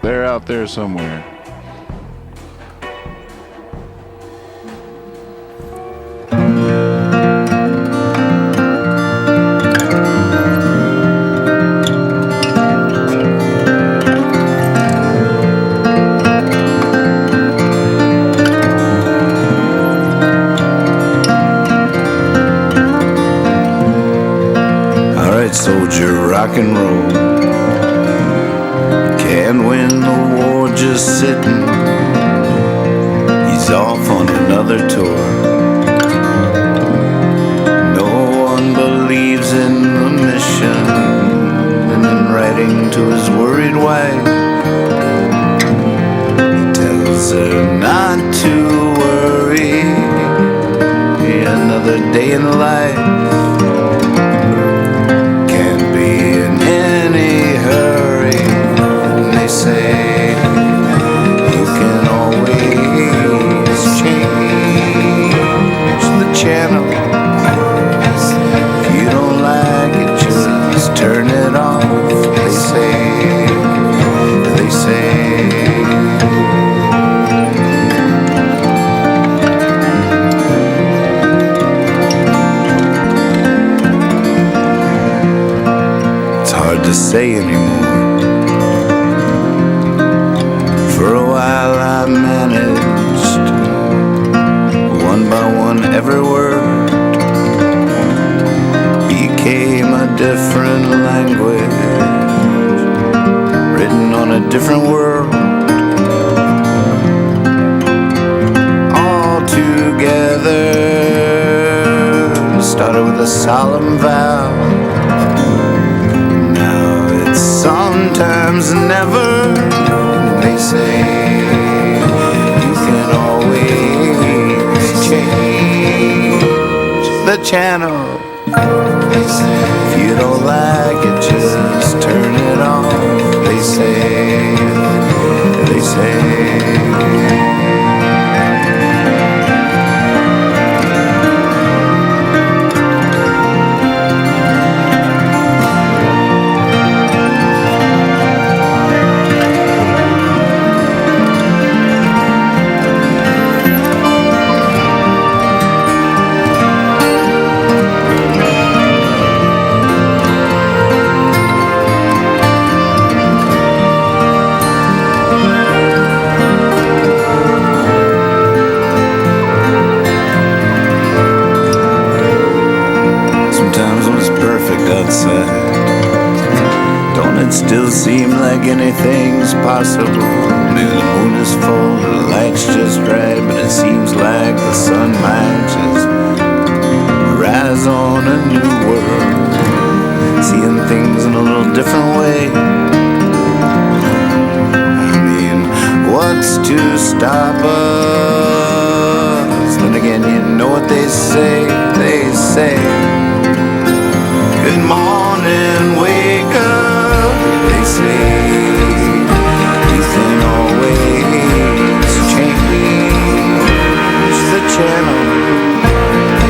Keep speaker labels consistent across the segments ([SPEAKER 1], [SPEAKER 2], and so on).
[SPEAKER 1] They're out there somewhere.
[SPEAKER 2] Soldier, rock and roll. Can't win the war just sitting. He's off on another tour. No one believes in the mission. And in writing to his worried wife, he tells her not to worry. Another day in life. Say you can always change the channel. If you don't like it, just turn it off. They say, they say. It's hard to say anymore. For a while I managed, one by one every word became a different language, written on a different world. All together, started with a solemn vow. Now it's sometimes never. They say you can always change the channel. They say if you don't like it, just turn it off. They say, they say. still seem like anything's possible. Maybe the moon is full, the light's just right, but it seems like the sun might just rise on a new world, seeing things in a little different way. I mean, what's to stop us? Then again, you know what they say, good morning, wake up, they say. You can always change the channel.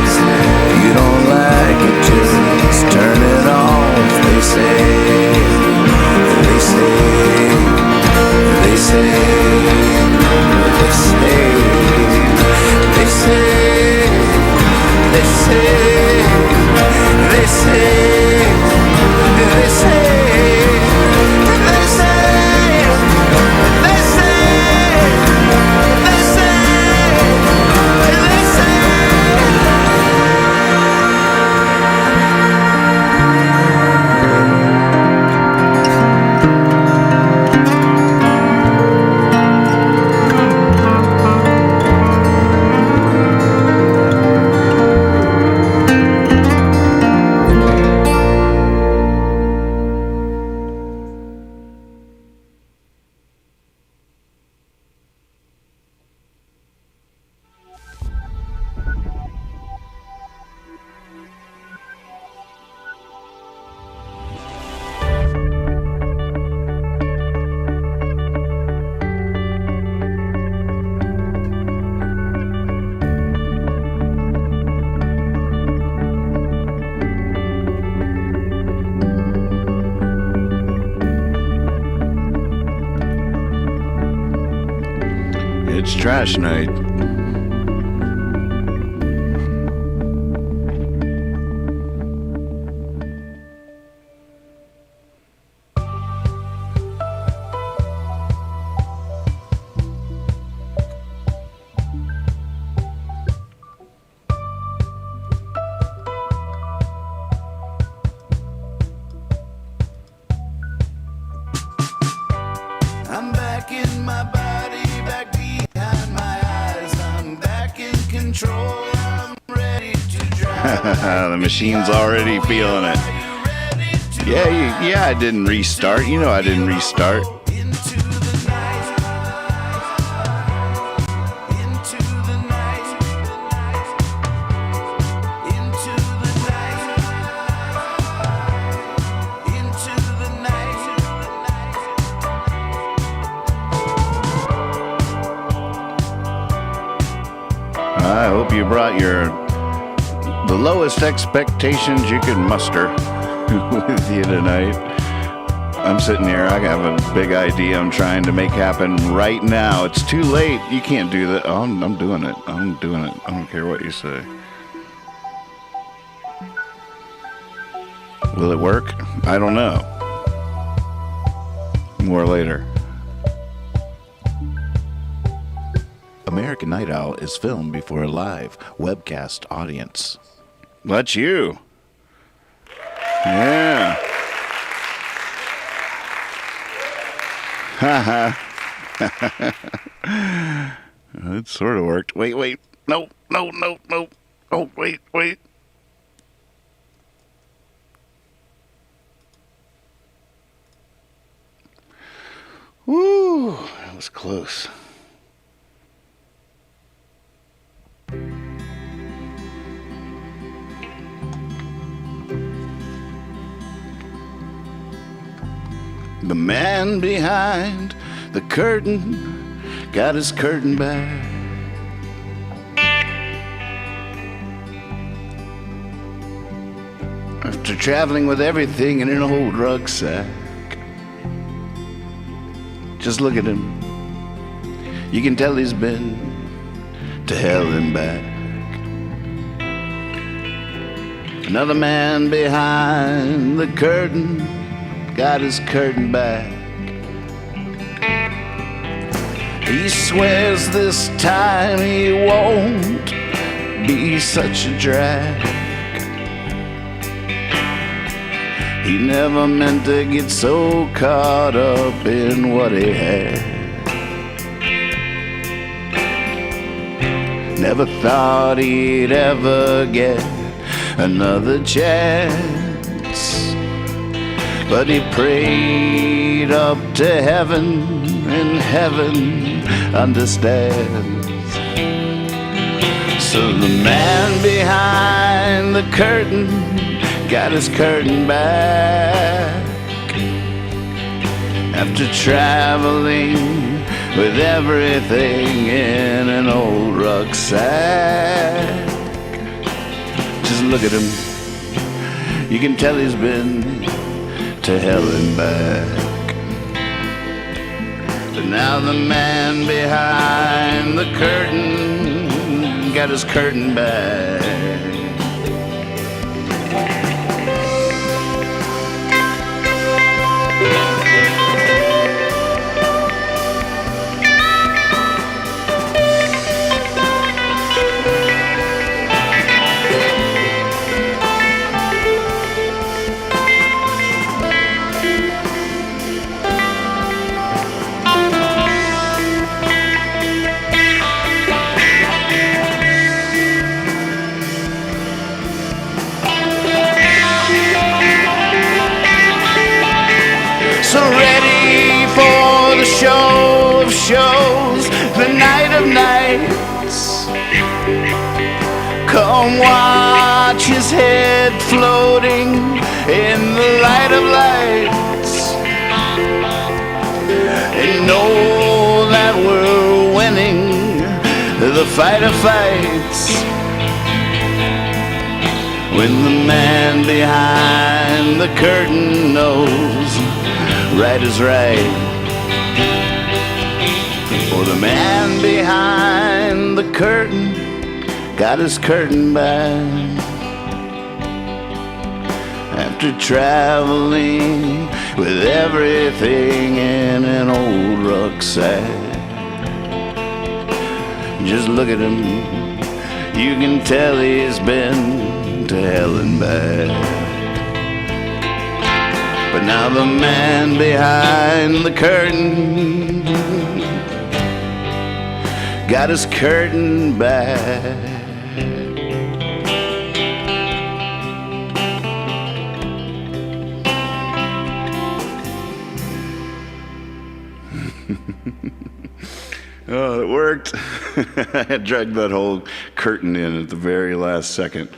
[SPEAKER 2] If you don't like it, just turn it off, they say. They say, they say, they say, they say, they say, they say, they say, they
[SPEAKER 1] It's trash night.
[SPEAKER 2] I'm back in my body, back behind my eyes. I'm back in control. I'm ready to drive.
[SPEAKER 1] The machine's already feeling it. Yeah, I didn't restart. You know I didn't restart.
[SPEAKER 2] Into the night. Into the night. Into the night. Into the night.
[SPEAKER 1] I hope you brought the lowest expectations you could muster with you tonight. I'm sitting here, I have a big idea I'm trying to make happen right now. It's too late. You can't do that. Oh, I'm doing it. I'm doing it. I don't care what you say. Will it work? I don't know. More later. American Night Owl is filmed before a live webcast audience. That's you. Yeah. Haha. It sort of worked. Wait. No. Oh, wait. Woo, that was close. The man behind the curtain got his curtain back. After traveling with everything in an old rucksack. Just look at him. You can tell he's been to hell and back. Another man behind the curtain got his curtain back. He swears this time he won't be such a drag. He never meant to get so caught up in what he had. Never thought he'd ever get another chance. But he prayed up to heaven, and heaven understands. So the man behind the curtain got his curtain back. After traveling with everything in an old rucksack. Just look at him. You can tell he's been to hell and back. But now the man behind the curtain got his curtain back. So ready for the show of shows, the night of nights. Come watch his head floating in the light of lights, and know that we're winning the fight of fights. When the man behind the curtain knows right is right, for the man behind the curtain got his curtain back. After traveling with everything in an old rucksack. Just look at him, you can tell he's been to hell and back. But now the man behind the curtain got his curtain back. Oh, it worked. I dragged that whole curtain in at the very last second.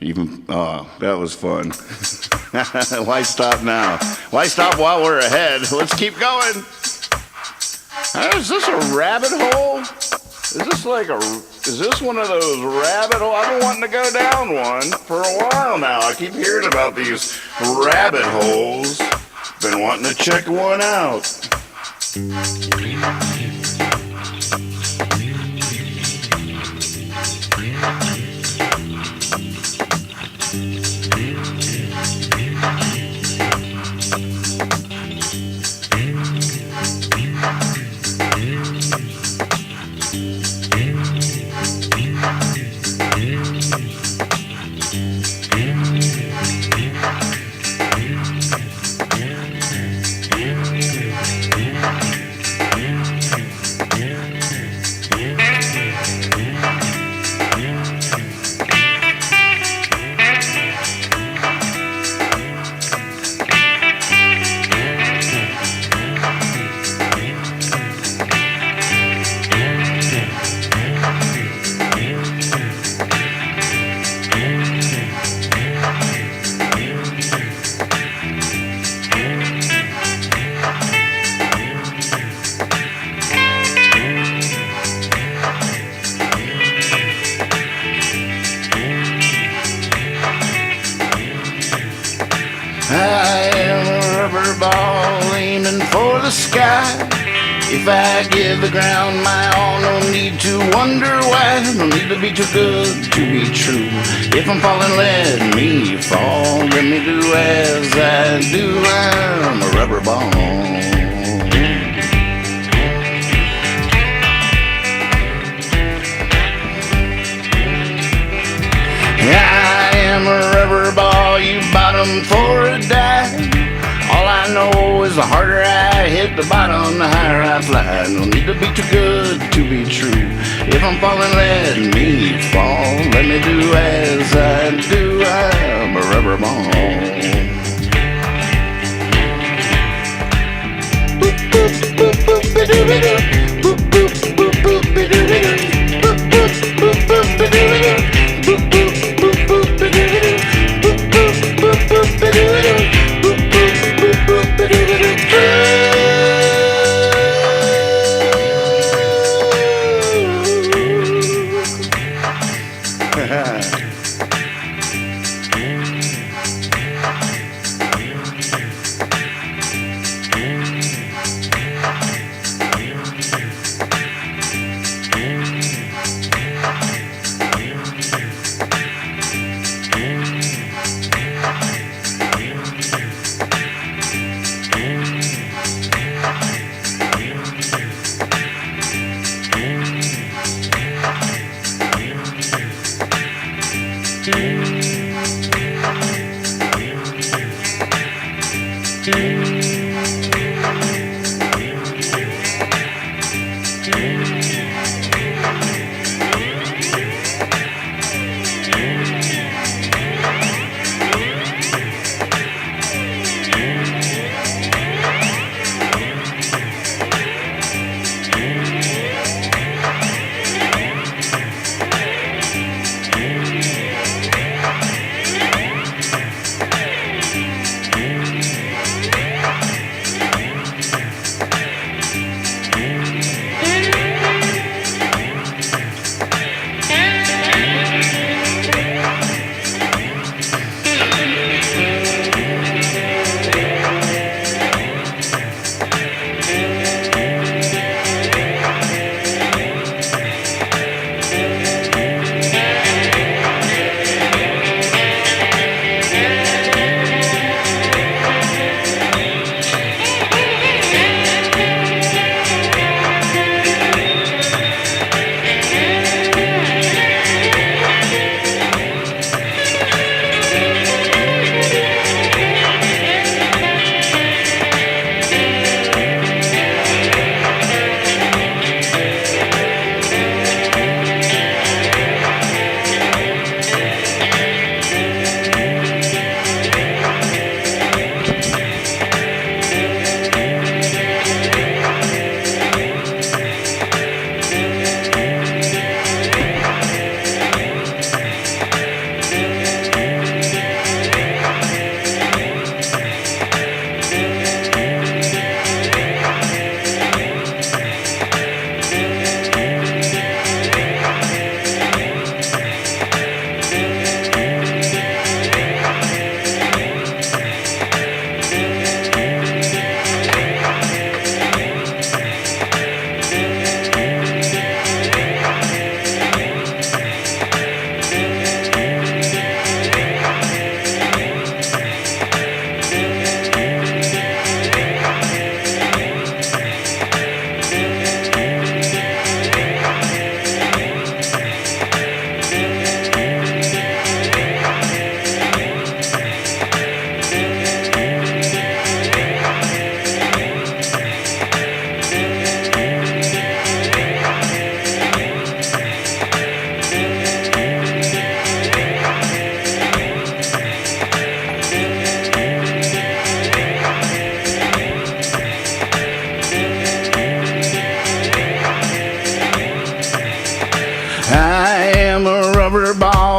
[SPEAKER 1] That was fun. Why stop now? Why stop while we're ahead? Let's keep going. Is this a rabbit hole? Is this one of those rabbit holes? I've been wanting to go down one for a while now. I keep hearing about these rabbit holes. Been wanting to check one out. I am a rubber ball aiming for the sky. If I give the ground my all, no need to wonder why. No need to be too good to be true. If I'm falling, let me fall. Let me do as I do. I'm a rubber ball. I am a rubber ball, you bottom for a dive. I hit the bottom, the higher I fly. No need to be too good to be true. If I'm falling, let me fall. Let me do as I do. I'm a rubber ball. Boop, boop, boop, boop, ba-doo-ba-doo. Boop, boop, boop, boop, ba-doo-ba-doo. Boop, boop, boop, boop, ba-doo-ba-doo. Boop, boop, boop, boop, ba-doo-ba-doo. Boop, boop, boop, boop, ba-doo-ba-doo. Boop, boop, boop, boop, ba-doo-ba-doo.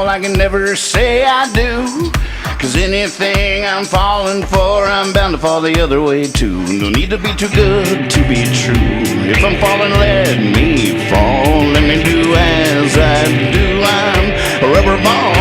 [SPEAKER 1] I can never say I do. Cause anything I'm falling for, I'm bound to fall the other way too. No need to be too good to be true. If I'm falling, let me fall. Let me do as I do. I'm a rubber ball.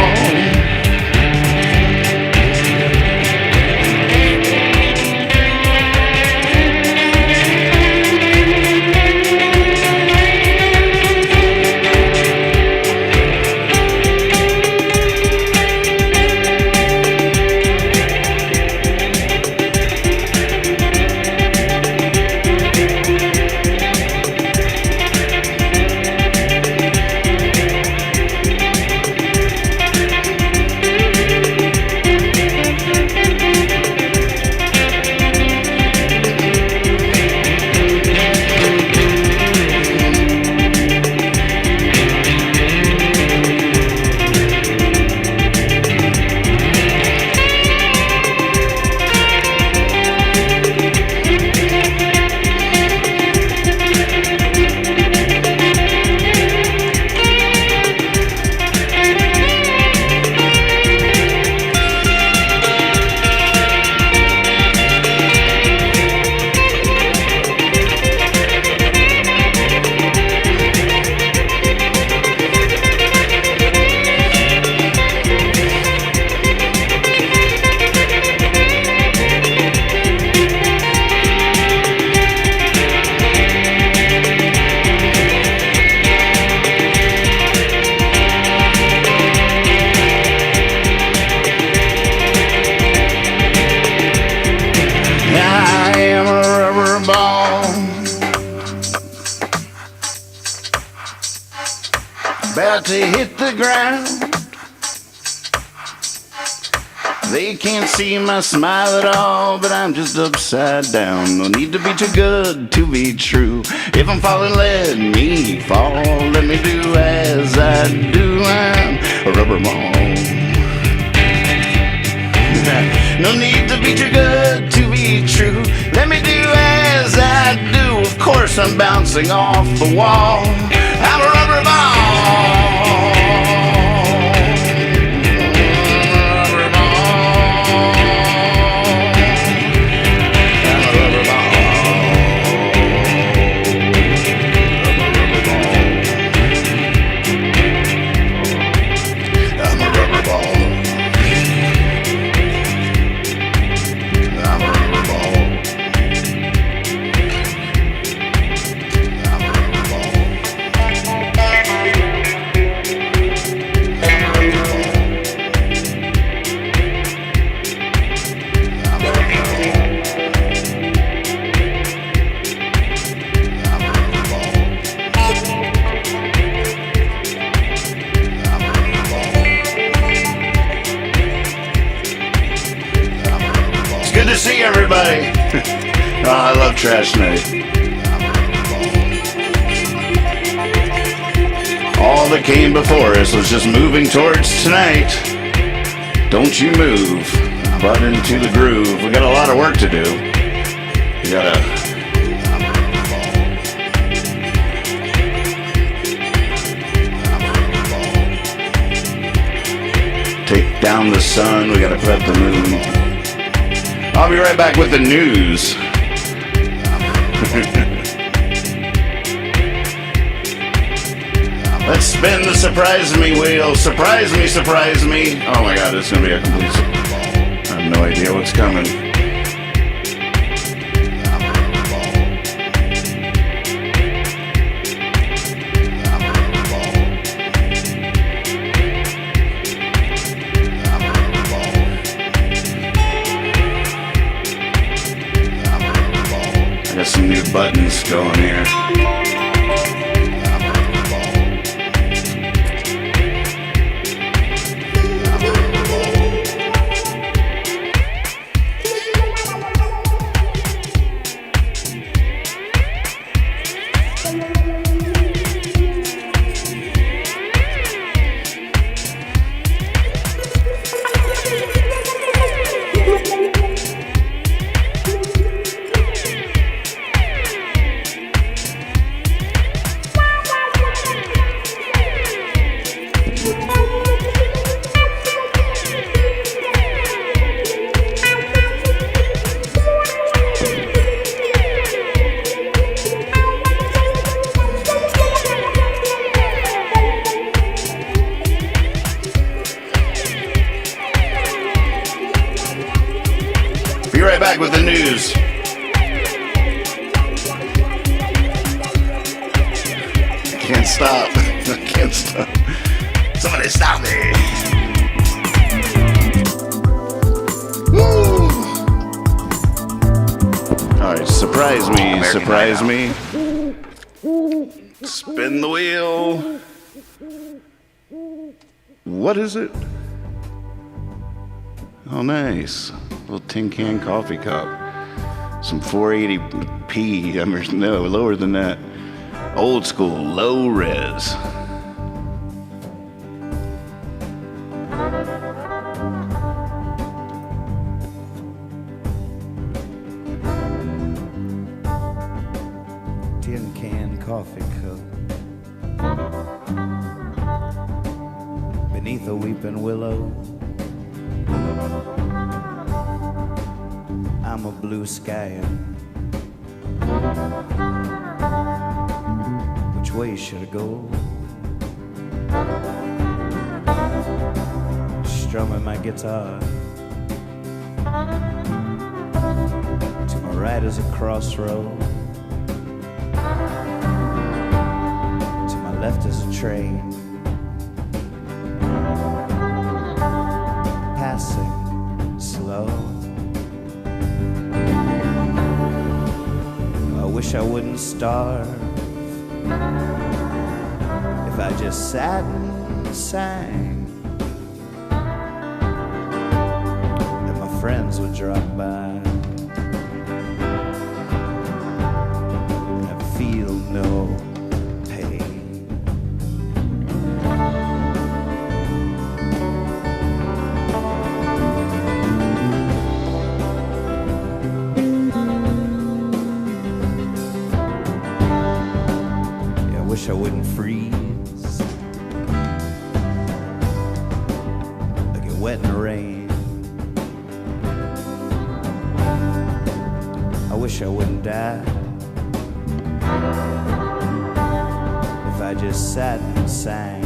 [SPEAKER 1] about to hit the ground. They can't see my smile at all, but I'm just upside down. No need to be too good to be true. If I'm falling, let me fall. Let me do as I do. I'm a rubber ball. No need to be too good to be true. Let me do as I do. Of course I'm bouncing off the wall. I'm a rubber ball. Good to see everybody. Oh, I love Trash Night. All that came before us was just moving towards tonight. Don't you move, but into the groove. We got a lot of work to do. We gotta take down the sun. We gotta put up the moon. I'll be right back with the news. Let's spin the surprise me wheel. Surprise me, surprise me. Oh my god, it's gonna be a complete surprise. I have no idea what's coming. I got some new buttons going here. Be right back with the news. I can't stop. I can't stop. Somebody stop me. Woo! All right, surprise me, surprise me. Spin the wheel. What is it? Oh, nice. Little tin can coffee cup. Some 480p. No, lower than that. Old school, low res.
[SPEAKER 2] Tin can coffee cup beneath a weeping willow. I'm a blue sky. Which way should I go? Strumming my guitar. To my right is a crossroad. To my left is a train passing slow. I wish I wouldn't starve. if I just sat and sang, and my friends would drop by and I feel no pain. Yeah, I wish I wouldn't freeze, I get wet in the rain. I wish I wouldn't die, if I just sat and sang.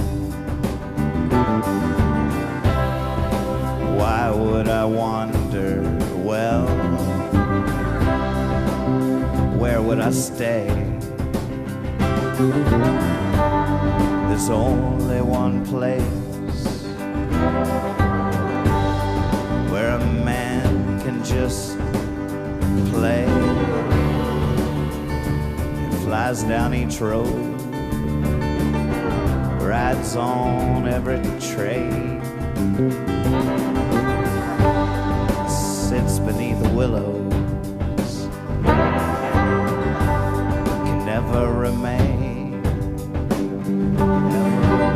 [SPEAKER 2] Why would I wander? Well, where would I stay? There's only one place where a man can just play. It flies down each road, rides on every train, sits beneath the willows, can never remain, never remain.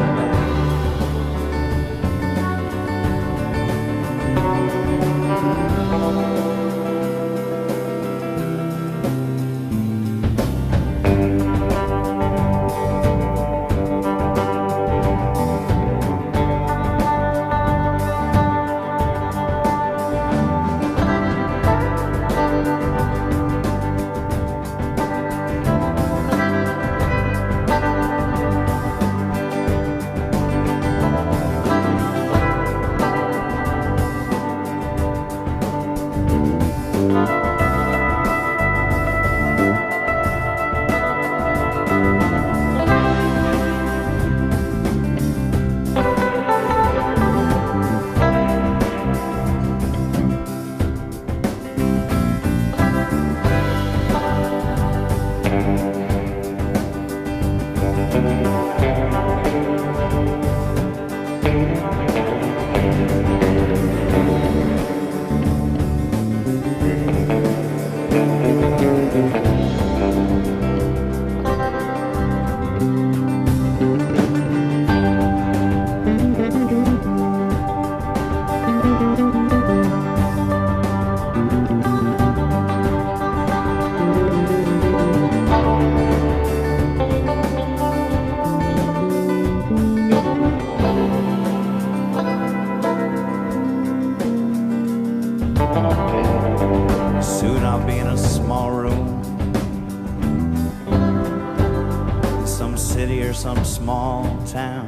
[SPEAKER 2] Soon I'll be in a small room in some city or some small town.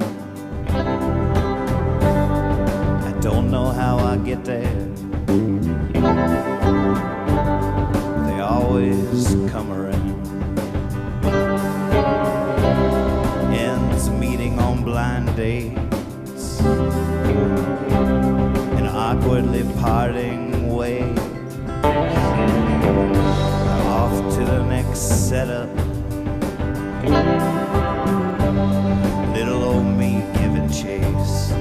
[SPEAKER 2] I don't know how I get there, they always come around. Ends meeting on blind dates, and awkwardly parting ways. Off to the next setup, little old me giving chase.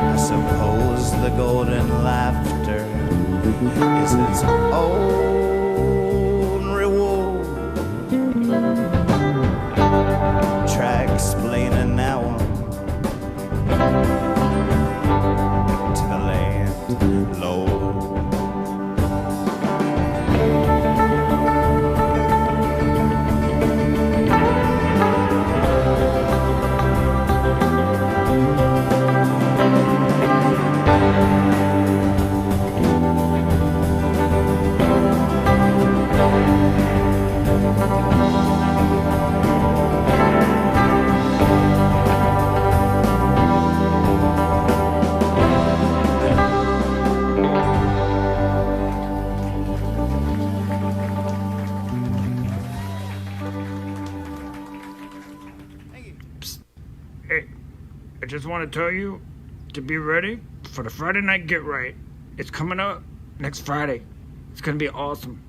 [SPEAKER 2] I suppose the golden laughter is its own reward. Try explaining that one to the landlord.
[SPEAKER 3] Hey, I just want to tell you to be ready for the Friday Night Get Right. It's coming up next Friday. It's going to be awesome.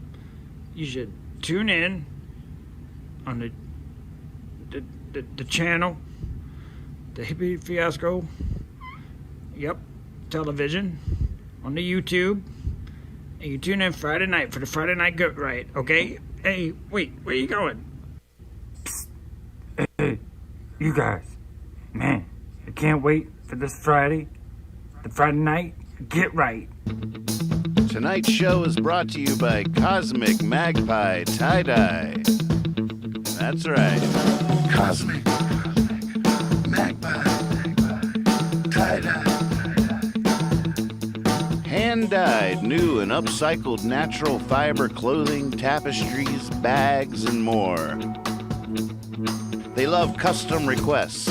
[SPEAKER 3] You should tune in on the the channel, the Hippie Fiasco. Yep, television on the YouTube. And you tune in Friday night for the Friday Night Get Right, okay? Hey, wait, where you going? Psst. Hey, you guys. Man, I can't wait for this Friday. The Friday Night Get Right.
[SPEAKER 1] Tonight's show is brought to you by Cosmic Magpie Tie-Dye. That's right.
[SPEAKER 2] Cosmic Magpie Tie-Dye.
[SPEAKER 1] Hand-dyed, new and upcycled natural fiber clothing, tapestries, bags, and more. They love custom requests.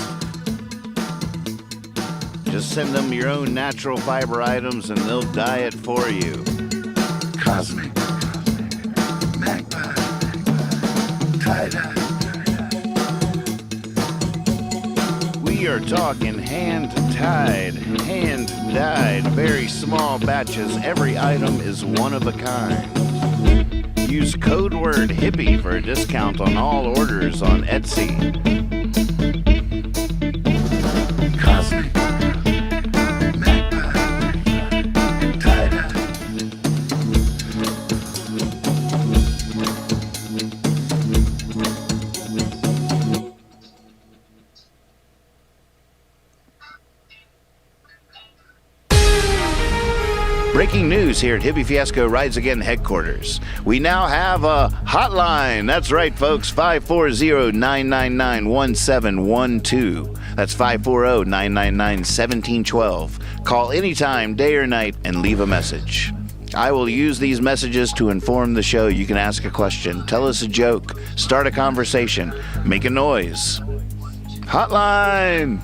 [SPEAKER 1] Just send them your own natural fiber items and they'll dye it for you.
[SPEAKER 2] Cosmic Magpie Tie-Dye.
[SPEAKER 1] We are talking hand-tied, hand-dyed, very small batches. Every item is one of a kind. Use code word HIPPIE for a discount on all orders on Etsy.
[SPEAKER 2] Cosmic Magpie Tie-Dye.
[SPEAKER 1] Breaking news here at Hippie Fiasco Rides Again headquarters. We now have a hotline. That's right, folks. 540-999-1712. That's 540-999-1712. Call anytime, day or night, and leave a message. I will use these messages to inform the show. You can ask a question, tell us a joke, start a conversation, make a noise. Hotline!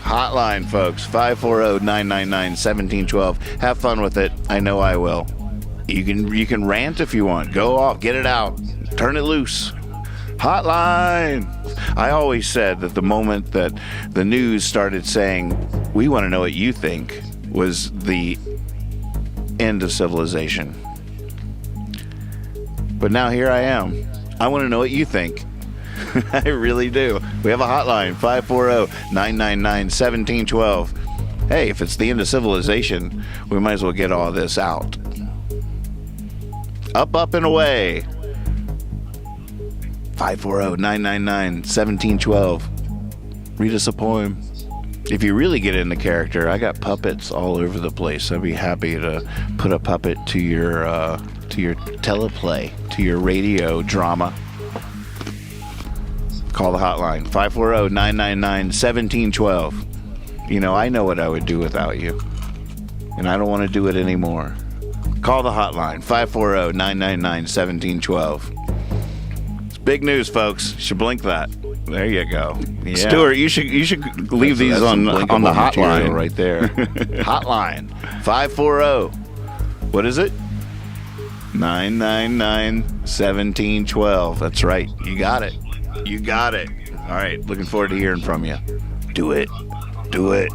[SPEAKER 1] Hotline, folks. 540-999-1712. Have fun with it. I know I will. You can rant if you want. Go off. Get it out. Turn it loose. Hotline! I always said that the moment that the news started saying, we want to know what you think, was the end of civilization. But now here I am. I want to know what you think. I really do. We have a hotline, 540-999-1712. Hey, if it's the end of civilization, we might as well get all this out. Up, and away. 540-999-1712. Read us a poem. If you really get into character, I got puppets all over the place. I'd be happy to put a puppet to your teleplay, to your radio drama. Call the hotline, 540-999-1712. You know, I know what I would do without you, and I don't want to do it anymore. Call the hotline, 540-999-1712. It's big news, folks. You should blink that. There you go. Yeah. Stuart, you should leave these on the hotline right there. Hotline, 540. What is it? 999-1712. That's right. You got it. You got it. All right. Looking forward to hearing from you. Do it. Do it.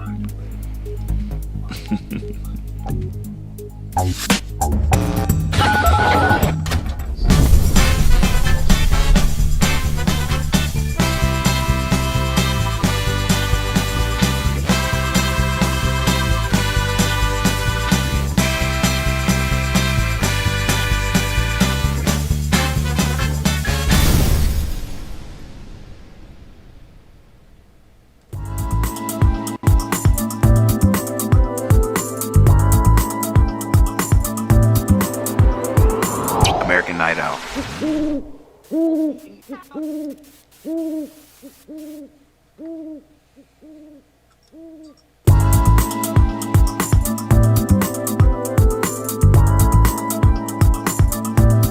[SPEAKER 1] Night out.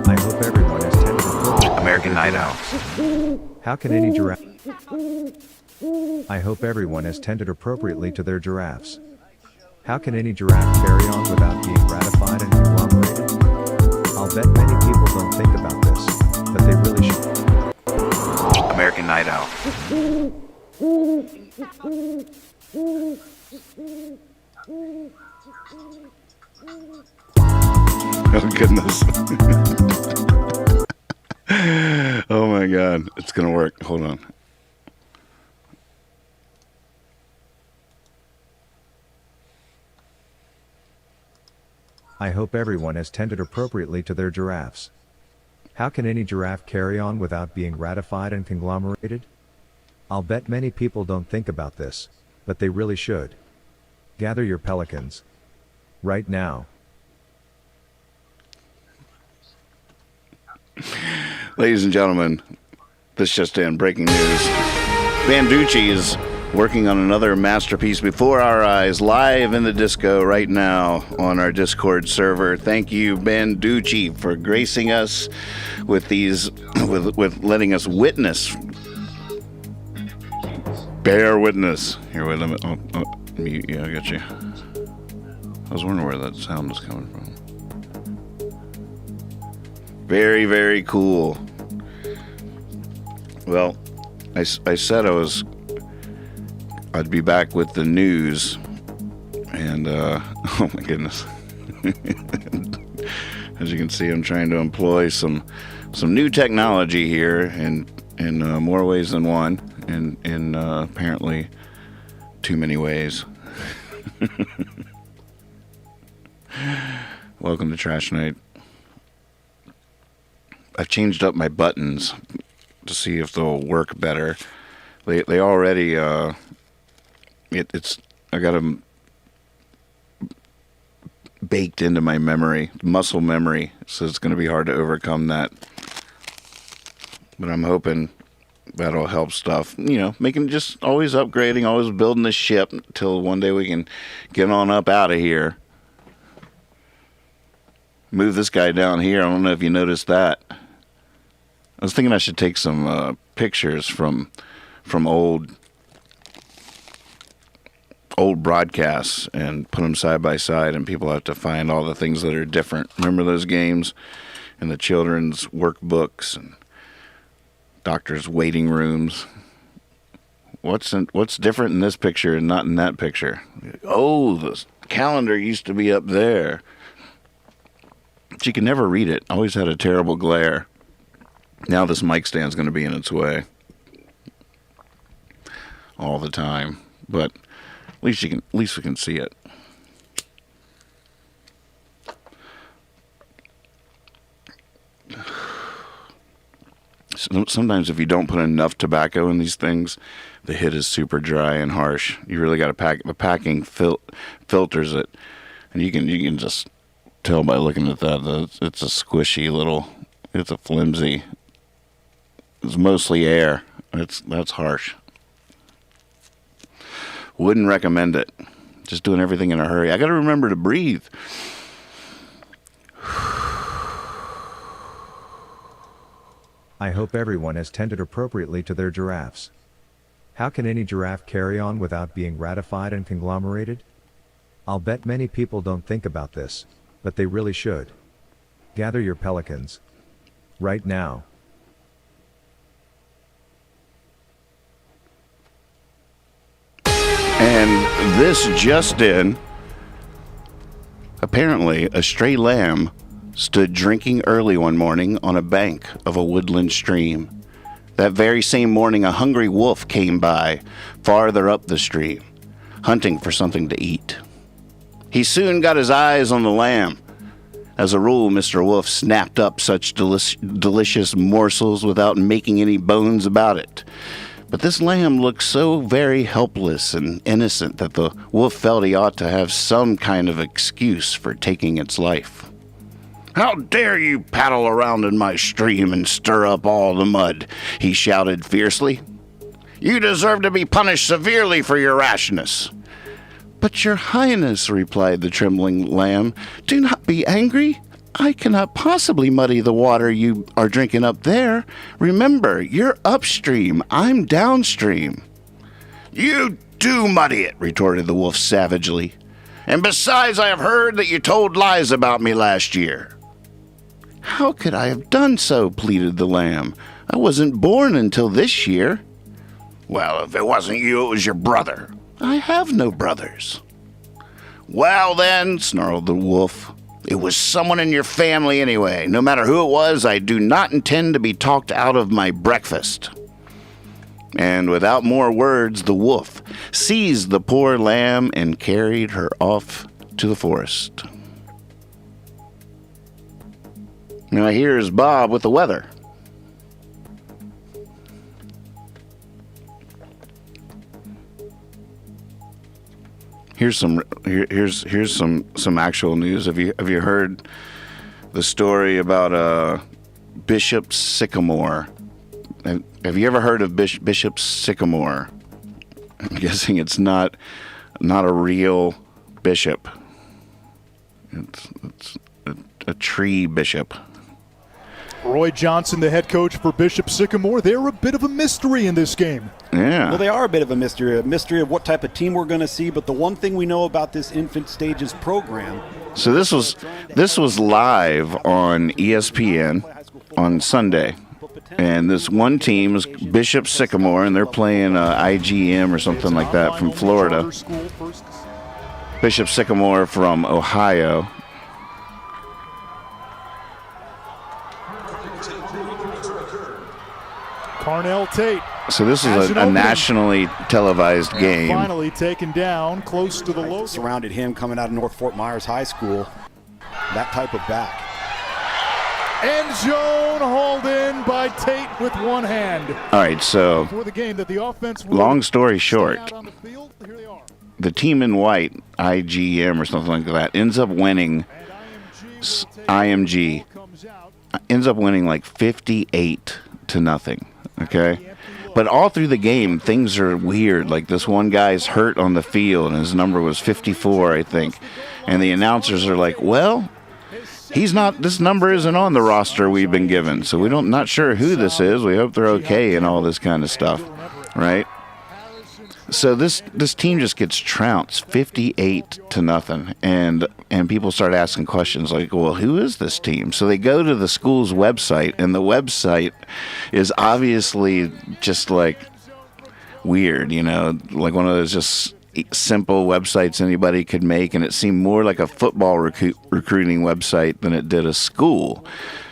[SPEAKER 4] I hope everyone is tended appropriately.
[SPEAKER 1] American Night Out.
[SPEAKER 4] How can any giraffe? I hope everyone is tended appropriately to their giraffes. How can any giraffe carry on without being ratified and conglomerated? I'll bet many people don't think about this, but they really should.
[SPEAKER 1] American Night Out. Oh, goodness. Oh, my God. It's going to work. Hold on.
[SPEAKER 4] I hope everyone has tended appropriately to their giraffes. How can any giraffe carry on without being ratified and conglomerated? I'll bet many people don't think about this, but they really should. Gather your pelicans. Right now.
[SPEAKER 1] Ladies and gentlemen, this just in, breaking news. Banducci is working on another masterpiece before our eyes, live in the disco right now on our Discord server. Thank you, Banducci, for gracing us with these, with letting us witness. Bear witness. Here, wait, let me, mute you, I got you. I was wondering where that sound was coming from. Very, very cool. Well, I said I'd be back with the news, and oh my goodness. As you can see, I'm trying to employ some new technology here in more ways than one, in apparently too many ways. Welcome to Trash Night. I've changed up my buttons to see if they'll work better. They already I got them baked into my memory, muscle memory, so it's going to be hard to overcome that. But I'm hoping that'll help stuff. You know, making, just always upgrading, always building the ship until one day we can get on up out of here. Move this guy down here. I don't know if you noticed that. I was thinking I should take some pictures from old broadcasts and put them side by side, and people have to find all the things that are different. Remember those games and the children's workbooks and doctors' waiting rooms? What's different in this picture and not in that picture? Oh, the calendar used to be up there. But you can never read it. Always had a terrible glare. Now this mic stand's going to be in its way all the time, but at least we can see it. Sometimes if you don't put enough tobacco in these things, the hit is super dry and harsh. You really got to pack. The packing filters it, and you can just tell by looking at that. It's a squishy little. It's a flimsy. It's mostly air. That's harsh. Wouldn't recommend it. Just doing everything in a hurry. I got to remember to breathe.
[SPEAKER 4] I hope everyone has tended appropriately to their giraffes. How can any giraffe carry on without being ratified and conglomerated? I'll bet many people don't think about this, but they really should. Gather your pelicans. Right now.
[SPEAKER 1] And this just in. Apparently, a stray lamb stood drinking early one morning on a bank of a woodland stream. That very same morning, a hungry wolf came by farther up the stream, hunting for something to eat. He soon got his eyes on the lamb. As a rule, Mr. Wolf snapped up such delicious morsels without making any bones about it. But this lamb looked so very helpless and innocent that the wolf felt he ought to have some kind of excuse for taking its life. "How dare you paddle around in my stream and stir up all the mud?" he shouted fiercely. "You deserve to be punished severely for your rashness." "But your highness," replied the trembling lamb, "do not be angry. I cannot possibly muddy the water you are drinking up there. Remember, you're upstream, I'm downstream." "You do muddy it," retorted the wolf savagely. "And besides, I have heard that you told lies about me last year." "How could I have done so?" pleaded the lamb. "I wasn't born until this year." "Well, if it wasn't you, it was your brother." "I have no brothers." "Well then," snarled the wolf, "it was someone in your family anyway. No matter who it was, I do not intend to be talked out of my breakfast." And without more words, the wolf seized the poor lamb and carried her off to the forest. Now here's Bob with the weather. Here's some actual news. Have you heard the story about Bishop Sycamore? Have you ever heard of Bishop Sycamore? I'm guessing it's not a real bishop. It's a tree bishop.
[SPEAKER 5] Roy Johnson, the head coach for Bishop Sycamore, they're a bit of a mystery in this game.
[SPEAKER 1] Yeah.
[SPEAKER 6] Well, they are a bit of a mystery of what type of team we're going to see. But the one thing we know about this infant stages program.
[SPEAKER 1] So this was live on ESPN on Sunday, and this one team is Bishop Sycamore, and they're playing IGM or something like that from Florida. Bishop Sycamore from Ohio.
[SPEAKER 5] Carnell Tate.
[SPEAKER 1] So this is a nationally televised game.
[SPEAKER 5] Finally taken down close to the low.
[SPEAKER 6] Surrounded him coming out of North Fort Myers High School. That type of back.
[SPEAKER 5] End zone hauled in by Tate with one hand.
[SPEAKER 1] All right, so
[SPEAKER 5] For the game that the offense
[SPEAKER 1] long story short,
[SPEAKER 5] out on the field, here they are.
[SPEAKER 1] the team in white, IGM or something like that, ends up winning. IMG ends up winning like 58-0. Okay, but all through the game, things are weird. Like this one guy's hurt on the field, and his number was 54, I think. And the announcers are like, "Well, he's not. This number isn't on the roster we've been given, so we don't. Not sure who this is. We hope they're okay, and all this kind of stuff, right?" So this team just gets trounced 58-0, and people start asking questions like, well, who is this team? So they go to the school's website, and the website is obviously just like weird, like one of those just simple websites anybody could make, and it seemed more like a football recruiting website than it did a school.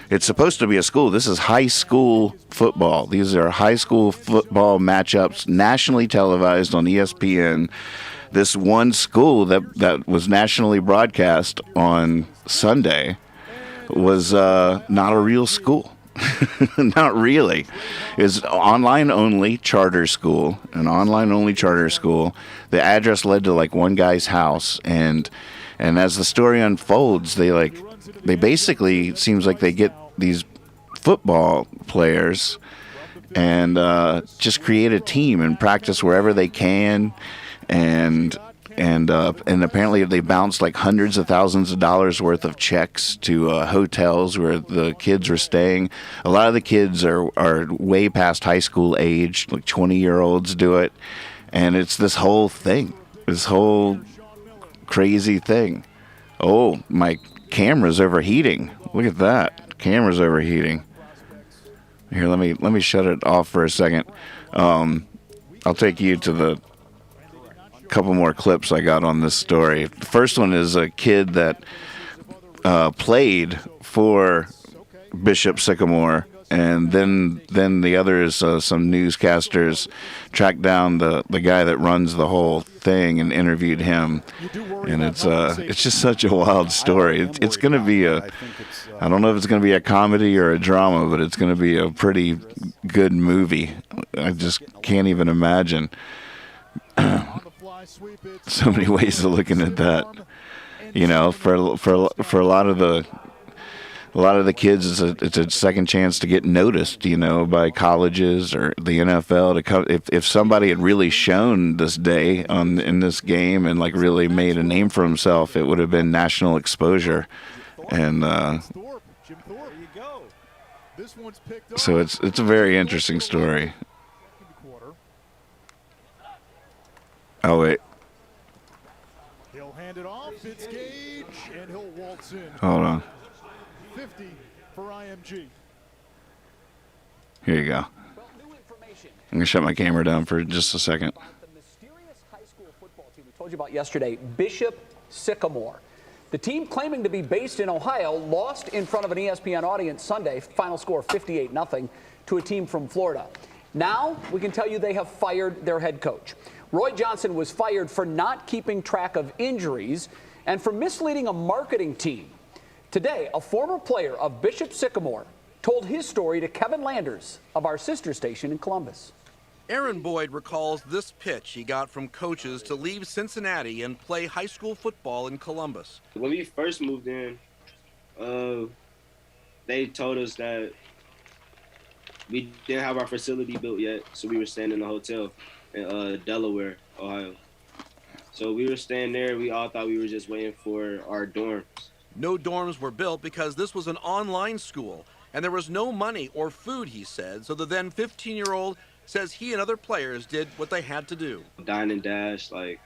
[SPEAKER 1] It's supposed to be a school. This is high school football. These are high school football matchups, nationally televised on ESPN. This one school that was nationally broadcast on Sunday was not a real school. Not really. It's online-only charter school, an online-only charter school. The address led to like one guy's house, and as the story unfolds, they basically, it seems like they get these football players and just create a team and practice wherever they can, and apparently they bounced like hundreds of thousands of dollars worth of checks to hotels where the kids were staying. A lot of the kids are way past high school age, like 20-year-olds do it, and it's this whole thing, this whole crazy thing. Oh, my camera's overheating. Look at that. Camera's overheating. Here, let me shut it off for a second. I'll take you to the couple more clips I got on this story. The first one is a kid that played for Bishop Sycamore, and then the other is some newscasters tracked down the guy that runs the whole thing and interviewed him, and it's just such a wild story. It's going to be I don't know if it's going to be a comedy or a drama, but it's going to be a pretty good movie. I just can't even imagine. So many ways of looking at that. For a lot of the kids, it's a second chance to get noticed, by colleges or the NFL to come. If somebody had really shown this day in this game and like really made a name for himself, it would have been national exposure. And so it's a very interesting story. Oh wait.
[SPEAKER 5] He'll hand it off. It's Gage, and he'll waltz in.
[SPEAKER 1] Hold on.
[SPEAKER 5] 50 for IMG.
[SPEAKER 1] Here you go. I'm gonna shut my camera down for just a second.
[SPEAKER 7] The mysterious high school football team we told you about yesterday, Bishop Sycamore. The team claiming to be based in Ohio lost in front of an ESPN audience Sunday, final score 58-0 to a team from Florida. Now we can tell you they have fired their head coach. Roy Johnson was fired for not keeping track of injuries and for misleading a marketing team. Today, a former player of Bishop Sycamore told his story to Kevin Landers of our sister station in Columbus.
[SPEAKER 8] Aaron Boyd recalls this pitch he got from coaches to leave Cincinnati and play high school football in Columbus.
[SPEAKER 9] When we first moved in, they told us that we didn't have our facility built yet, so we were staying in a hotel in Delaware, Ohio. So we were staying there. We all thought we were just waiting for our dorms.
[SPEAKER 8] No dorms were built because this was an online school, and there was no money or food, he said, so the then 15-year-old says he and other players did what they had to do.
[SPEAKER 9] Dine and dash, like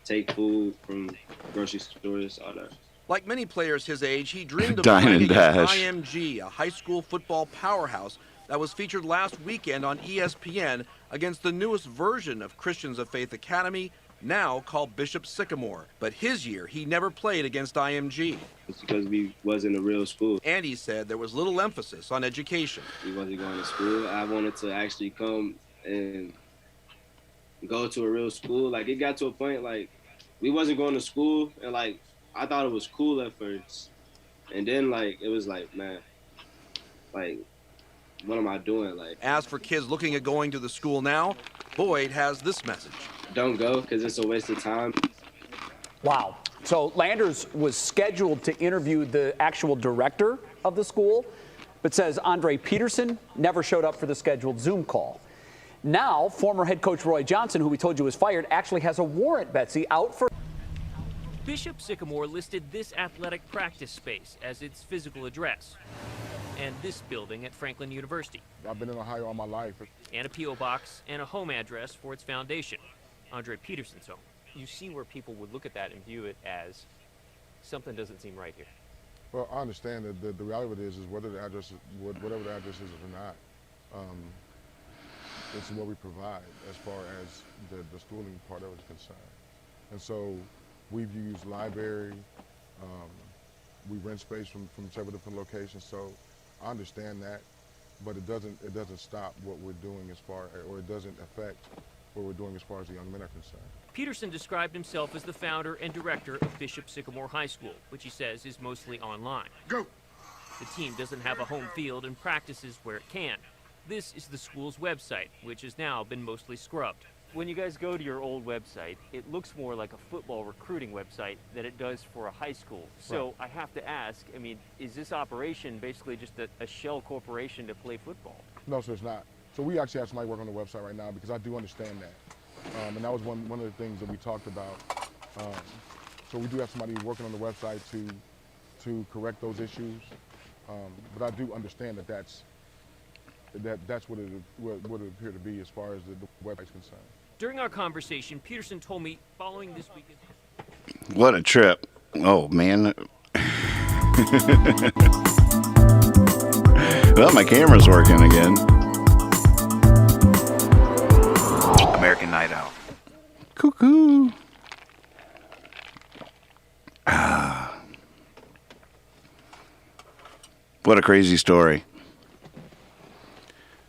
[SPEAKER 9] take food from grocery stores, all that.
[SPEAKER 8] Like many players his age, he dreamed of
[SPEAKER 1] Dine
[SPEAKER 8] playing
[SPEAKER 1] and
[SPEAKER 8] against
[SPEAKER 1] dash.
[SPEAKER 8] IMG, a high school football powerhouse that was featured last weekend on ESPN against the newest version of Christians of Faith Academy, now called Bishop Sycamore. But his year, he never played against IMG.
[SPEAKER 9] It's because we wasn't a real school.
[SPEAKER 8] And he said there was little emphasis on education.
[SPEAKER 9] We wasn't going to school. I wanted to actually come and go to a real school. Like, it got to a point, like, we wasn't going to school, and, like, I thought it was cool at first. And then, like, it was like, man, like, what am I doing? Like,
[SPEAKER 8] as for kids looking at going to the school now, Boyd has this message.
[SPEAKER 9] Don't go, because it's a waste of time.
[SPEAKER 7] Wow. So Landers was scheduled to interview the actual director of the school, but says Andre Peterson never showed up for the scheduled Zoom call. Now, former head coach Roy Johnson, who we told you was fired, actually has a warrant, Betsy, out for...
[SPEAKER 10] Bishop Sycamore listed this athletic practice space as its physical address, and this building at Franklin University.
[SPEAKER 11] I've been in Ohio all my life.
[SPEAKER 10] And a P.O. box and a home address for its foundation, Andre Peterson's home. You see where people would look at that and view it as something doesn't seem right here.
[SPEAKER 11] Well, I understand that the reality of it is whether the address, whatever the address is or not, it's what we provide as far as the schooling part of it is concerned. And so we've used library, we rent space from several different locations. So I understand that, but it doesn't stop what we're doing as far, or it doesn't affect what we're doing as far as the young men are concerned.
[SPEAKER 10] Peterson described himself as the founder and director of Bishop Sycamore High School, which he says is mostly online.
[SPEAKER 11] Go!
[SPEAKER 10] The team doesn't have a home field and practices where it can. This is the school's website, which has now been mostly scrubbed. When you guys go to your old website, it looks more like a football recruiting website than it does for a high school. So
[SPEAKER 11] Right.
[SPEAKER 10] I have to ask, I mean, is this operation basically just a shell corporation to play football?
[SPEAKER 11] No, sir, it's not. So we actually have somebody working on the website right now because I do understand that. And that was one of the things that we talked about. So we do have somebody working on the website to correct those issues. But I do understand that that's what it would appear to be as far as the website's concerned.
[SPEAKER 10] During our conversation, Peterson told me following this weekend.
[SPEAKER 1] What a trip. Oh, man. Well, my camera's working again. American Night Out. Cuckoo. What a crazy story.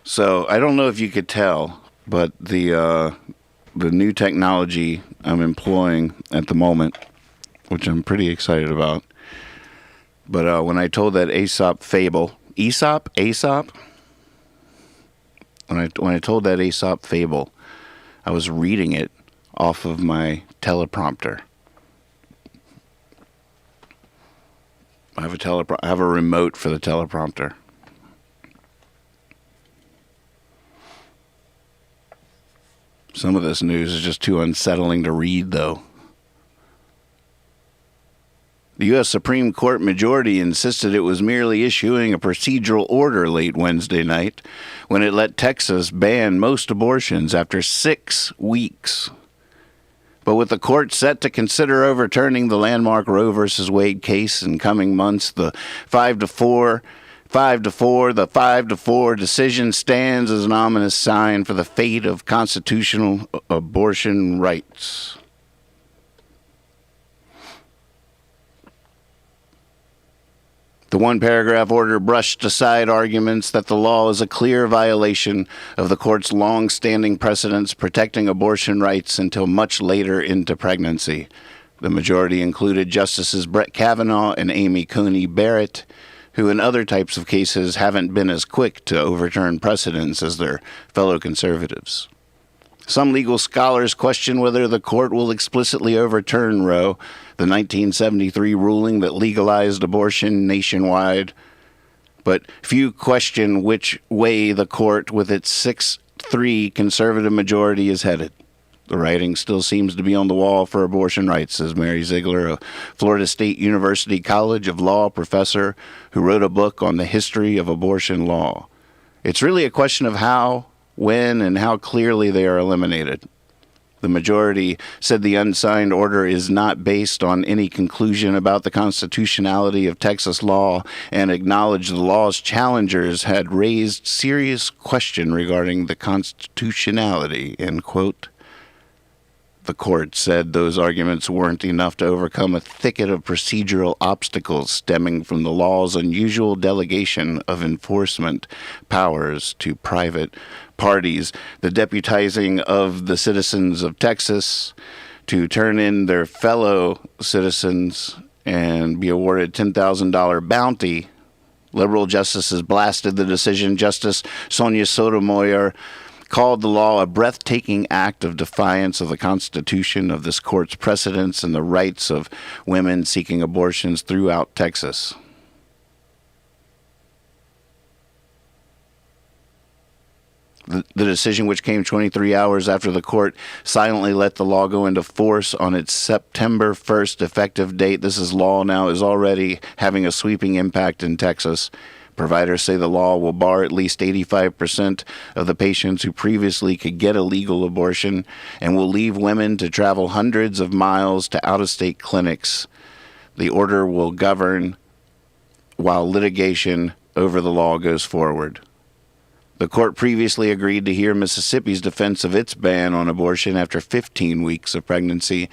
[SPEAKER 1] So, I don't know if you could tell, but the new technology I'm employing at the moment, which I'm pretty excited about, but when I told that Aesop fable, Aesop? When I told that Aesop fable, I was reading it off of my teleprompter. I have a remote for the teleprompter. Some of this news is just too unsettling to read, though. The U.S. Supreme Court majority insisted it was merely issuing a procedural order late Wednesday night when it let Texas ban most abortions after 6 weeks. But with the court set to consider overturning the landmark Roe v. Wade case in coming months, the 5-4 decision stands as an ominous sign for the fate of constitutional abortion rights. The one-paragraph order brushed aside arguments that the law is a clear violation of the court's long-standing precedents protecting abortion rights until much later into pregnancy. The majority included Justices Brett Kavanaugh and Amy Coney Barrett, who in other types of cases haven't been as quick to overturn precedents as their fellow conservatives. Some legal scholars question whether the court will explicitly overturn Roe, the 1973 ruling that legalized abortion nationwide, but few question which way the court, with its 6-3 conservative majority, is headed. The writing still seems to be on the wall for abortion rights, says Mary Ziegler, a Florida State University College of Law professor who wrote a book on the history of abortion law. It's really a question of how, when, and how clearly they are eliminated. The majority said the unsigned order is not based on any conclusion about the constitutionality of Texas law and acknowledged the law's challengers had raised serious question regarding the constitutionality, end quote. The court said those arguments weren't enough to overcome a thicket of procedural obstacles stemming from the law's unusual delegation of enforcement powers to private parties, the deputizing of the citizens of Texas to turn in their fellow citizens and be awarded $10,000 bounty. Liberal justices blasted the decision. Justice Sonia Sotomayor called the law a breathtaking act of defiance of the Constitution, of this court's precedents, and the rights of women seeking abortions throughout Texas. The decision, which came 23 hours after the court silently let the law go into force on its September 1st effective date, this is law now, is already having a sweeping impact in Texas. Providers say the law will bar at least 85% of the patients who previously could get a legal abortion and will leave women to travel hundreds of miles to out-of-state clinics. The order will govern while litigation over the law goes forward. The court previously agreed to hear Mississippi's defense of its ban on abortion after 15 weeks of pregnancy,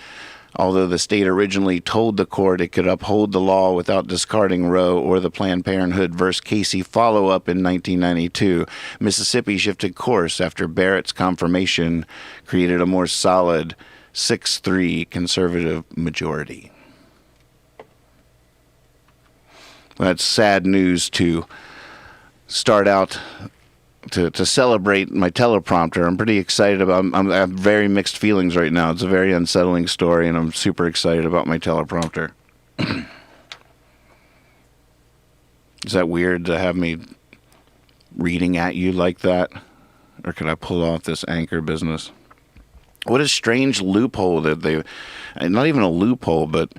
[SPEAKER 1] although the state originally told the court it could uphold the law without discarding Roe or the Planned Parenthood v. Casey follow-up in 1992. Mississippi shifted course after Barrett's confirmation created a more solid 6-3 conservative majority. That's sad news to start out to celebrate my teleprompter. I'm pretty excited about. I have very mixed feelings right now. It's a very unsettling story, and I'm super excited about my teleprompter. Is that weird to have me reading at you like that, or could I pull off this anchor business? What a strange loophole that they. Not even a loophole, but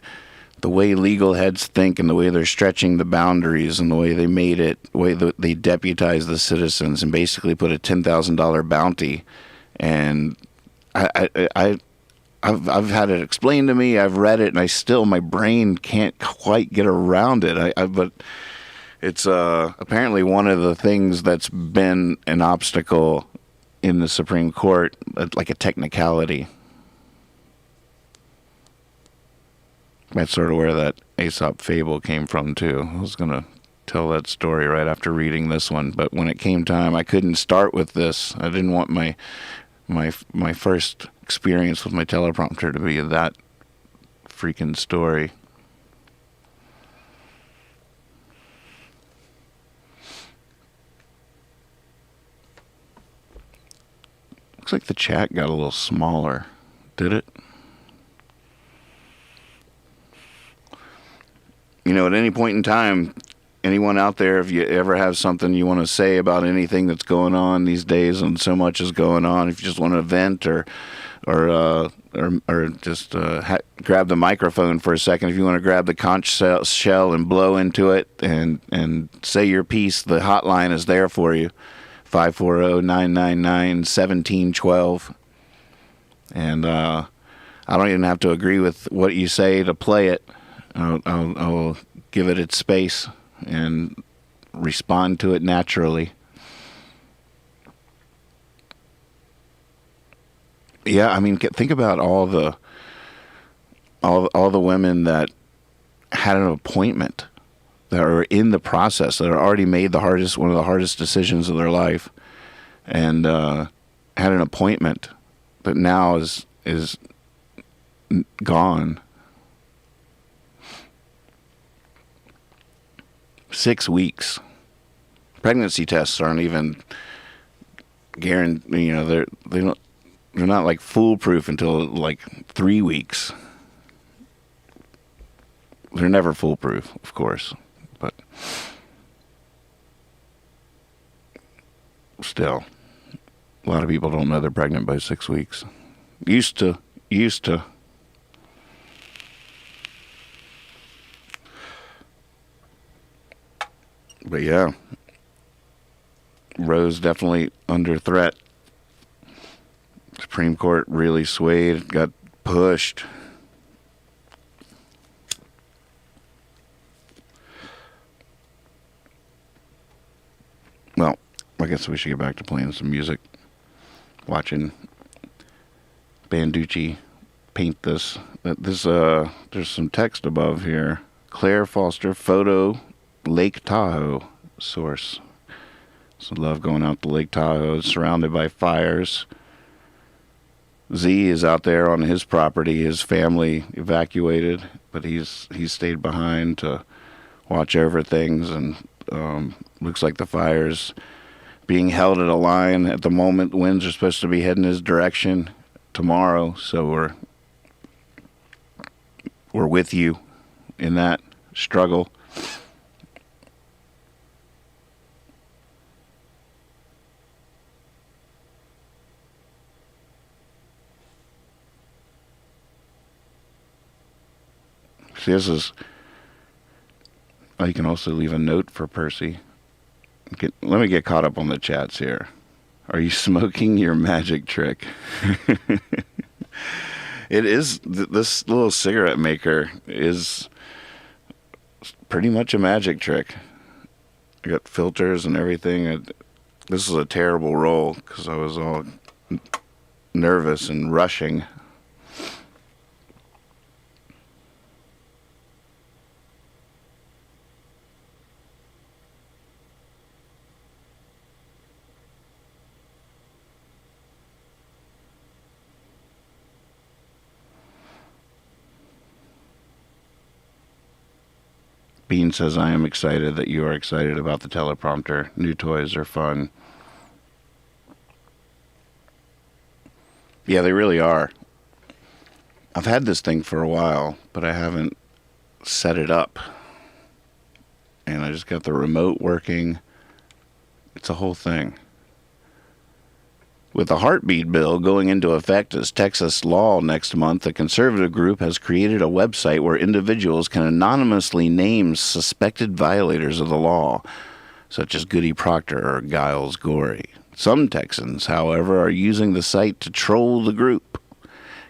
[SPEAKER 1] the way legal heads think and the way they're stretching the boundaries and the way they made it, the way that they deputized the citizens and basically put a $10,000 bounty. And I've had it explained to me. I've read it, and my brain can't quite get around it. But it's apparently one of the things that's been an obstacle in the Supreme Court, like a technicality. That's sort of where that Aesop fable came from, too. I was going to tell that story right after reading this one, but when it came time, I couldn't start with this. I didn't want my first experience with my teleprompter to be that freaking story. Looks like the chat got a little smaller. Did it? You know, at any point in time, anyone out there, if you ever have something you want to say about anything that's going on these days, and so much is going on, if you just want to vent or just grab the microphone for a second, if you want to grab the conch shell and blow into it and say your piece, the hotline is there for you, 540-999-1712. And I don't even have to agree with what you say to play it. I'll give it its space and respond to it naturally. Yeah, I mean, think about all the women that had an appointment, that are in the process, that are already made one of the hardest decisions of their life, and had an appointment that now is gone. 6 weeks. Pregnancy tests aren't even guaranteed. You know, they're not like foolproof until like 3 weeks. They're never foolproof, of course, but still, a lot of people don't know they're pregnant by 6 weeks. Used to. But yeah, Roe's definitely under threat. Supreme Court really swayed, got pushed. Well, I guess we should get back to playing some music. Watching Banducci paint this. There's some text above here. Claire Foster photo, Lake Tahoe source. So love going out to Lake Tahoe, surrounded by fires. Z is out there on his property. His family evacuated, but he's stayed behind to watch over things. And looks like the fire's being held at a line at the moment. Winds are supposed to be heading his direction tomorrow, so we're with you in that struggle. See, this is. Oh, you can also leave a note for Percy. Let me get caught up on the chats here. Are you smoking your magic trick? It is. This little cigarette maker is pretty much a magic trick. I got filters and everything. This is a terrible roll because I was all nervous and rushing. Bean says, I am excited that you are excited about the teleprompter. New toys are fun. Yeah, they really are. I've had this thing for a while, but I haven't set it up. And I just got the remote working. It's a whole thing. With the heartbeat bill going into effect as Texas law next month, a conservative group has created a website where individuals can anonymously name suspected violators of the law, such as Goody Proctor or Giles Gorey. Some Texans, however, are using the site to troll the group.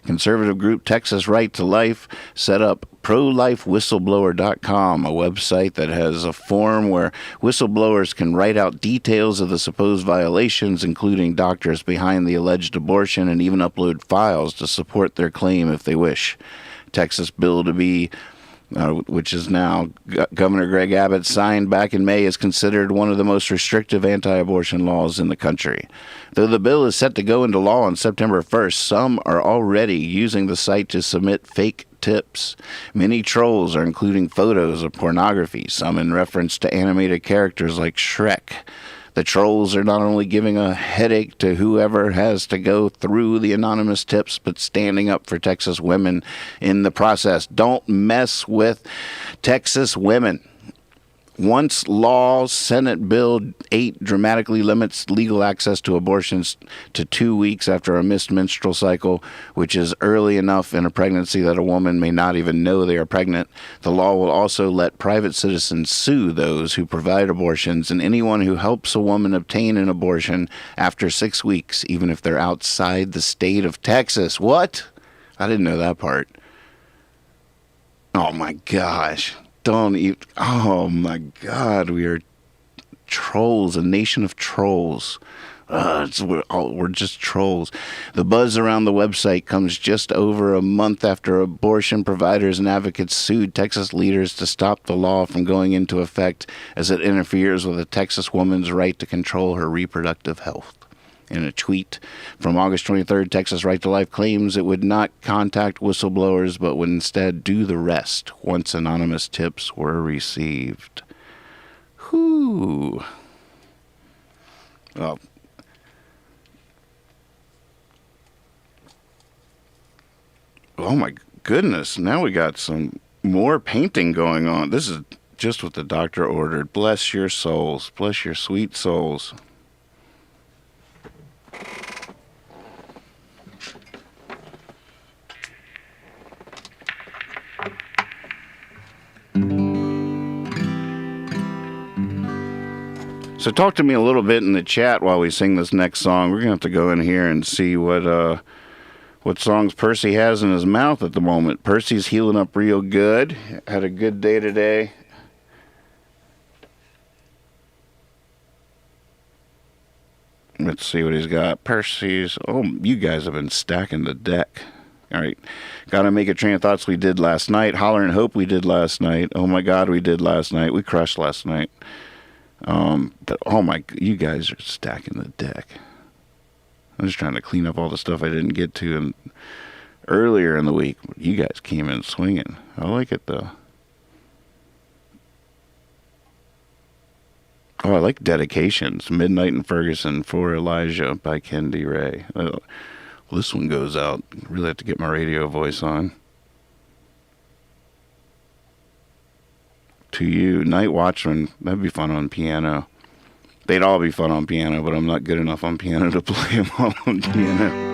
[SPEAKER 1] Conservative group Texas Right to Life set up ProLifeWhistleBlower.com, a website that has a form where whistleblowers can write out details of the supposed violations, including doctors behind the alleged abortion, and even upload files to support their claim if they wish. Texas bill to be which is now Governor Greg Abbott signed back in May, is considered one of the most restrictive anti-abortion laws in the country. Though the bill is set to go into law on September 1st, some are already using the site to submit fake tips. Many trolls are including photos of pornography, some in reference to animated characters like Shrek. The trolls are not only giving a headache to whoever has to go through the anonymous tips, but standing up for Texas women in the process. Don't mess with Texas women. Once law, Senate Bill 8 dramatically limits legal access to abortions to 2 weeks after a missed menstrual cycle, which is early enough in a pregnancy that a woman may not even know they are pregnant. The law will also let private citizens sue those who provide abortions and anyone who helps a woman obtain an abortion after 6 weeks, even if they're outside the state of Texas. What? I didn't know that part. Oh my gosh. Don't even, oh my God, we are trolls, a nation of trolls. We're just trolls. The buzz around the website comes just over a month after abortion providers and advocates sued Texas leaders to stop the law from going into effect as it interferes with a Texas woman's right to control her reproductive health. In a tweet from August 23rd, Texas Right to Life claims it would not contact whistleblowers, but would instead do the rest once anonymous tips were received. Whoo. Well, oh my goodness. Now we got some more painting going on. This is just what the doctor ordered. Bless your souls. Bless your sweet souls. So talk to me a little bit in the chat while we sing this next song. We're going to have to go in here and see what songs Percy has in his mouth at the moment. Percy's healing up real good. Had a good day today. Let's see what he's got. Percy's... Oh, you guys have been stacking the deck. All right. Gotta Make a Train of Thoughts we did last night. Holler and Hope we did last night. Oh my God, we did last night. We crushed last night. But oh my... You guys are stacking the deck. I'm just trying to clean up all the stuff I didn't get to earlier in the week. You guys came in swinging. I like it, though. Oh, I like Dedications. Midnight in Ferguson for Elijah by Ken D. Ray. Well, this one goes out. Really have to get my radio voice on. To You. Night Watchman. That'd be fun on piano. They'd all be fun on piano, but I'm not good enough on piano to play them all on piano.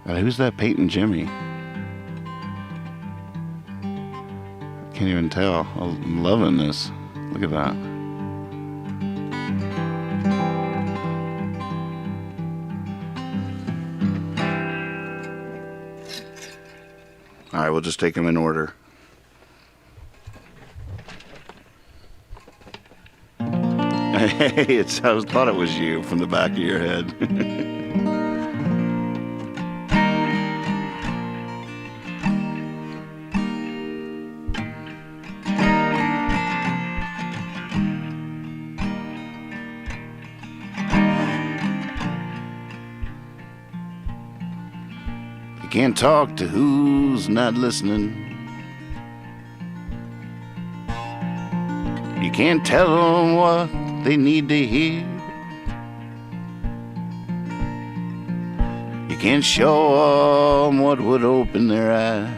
[SPEAKER 1] Who's that Peyton Jimmy? Can't even tell. I'm loving this. Look at that. All right, we'll just take them in order. Hey, I thought it was you from the back of your head. Can't talk to who's not listening. You can't tell them what they need to hear. You can't show them what would open their eyes.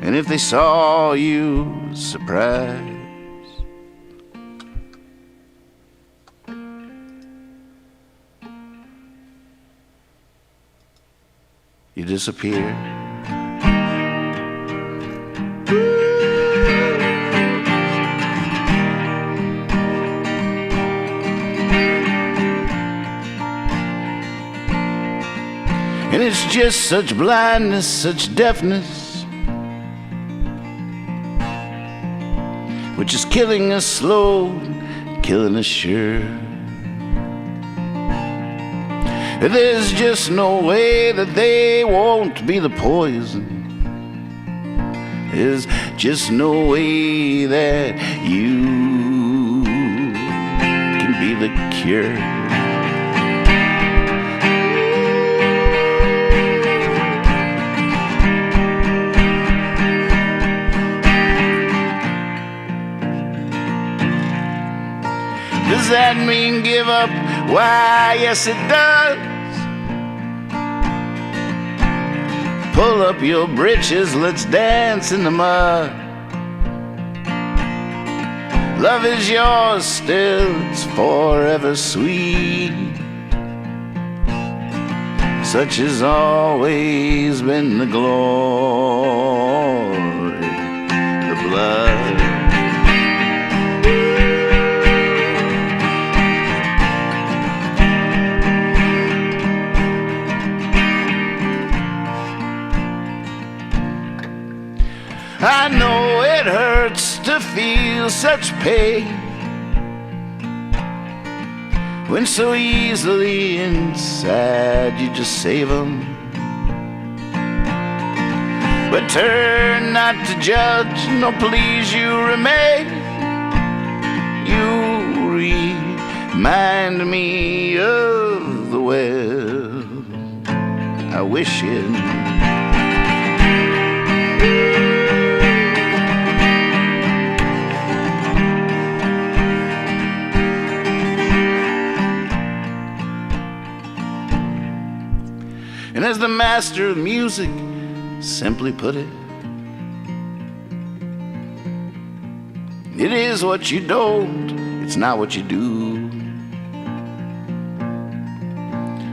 [SPEAKER 1] And if they saw you surprised, you disappear. And it's just such blindness, such deafness, which is killing us slow, killing us sure. There's just no way that they won't be the poison. There's just no way that you can be the cure. Does that mean give up? Why, yes it does. Pull up your britches, let's dance in the mud. Love is yours still, it's forever sweet. Such has always been the glory, the blood. I know it hurts to feel such pain when so easily inside you just save them. But turn not to judge, no please you remain. You remind me of of the West. I wish it. And as the master of music simply put it, it is what you don't, it's not what you do.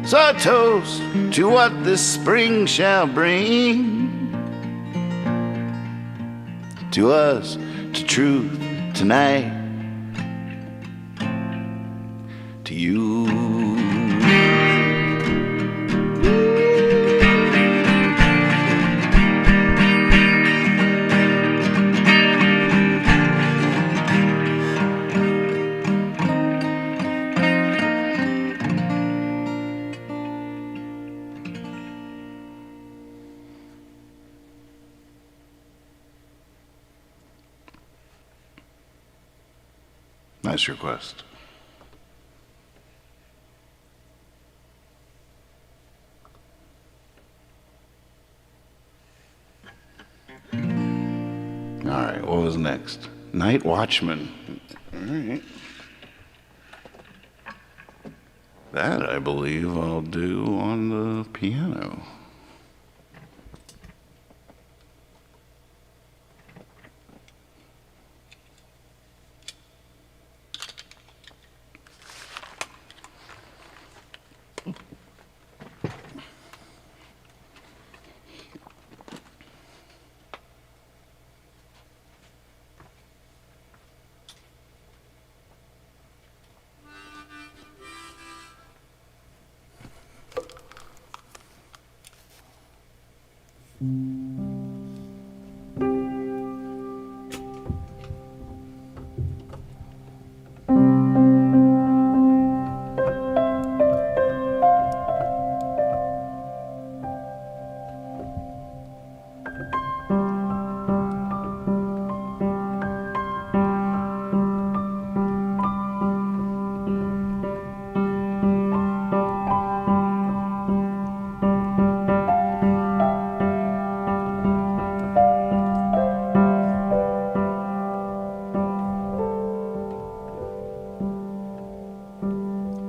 [SPEAKER 1] So I toast to what this spring shall bring, to us, to truth tonight, to you. Nice request. All right, what was next? Night Watchman. All right. That, I believe, I'll do on the piano.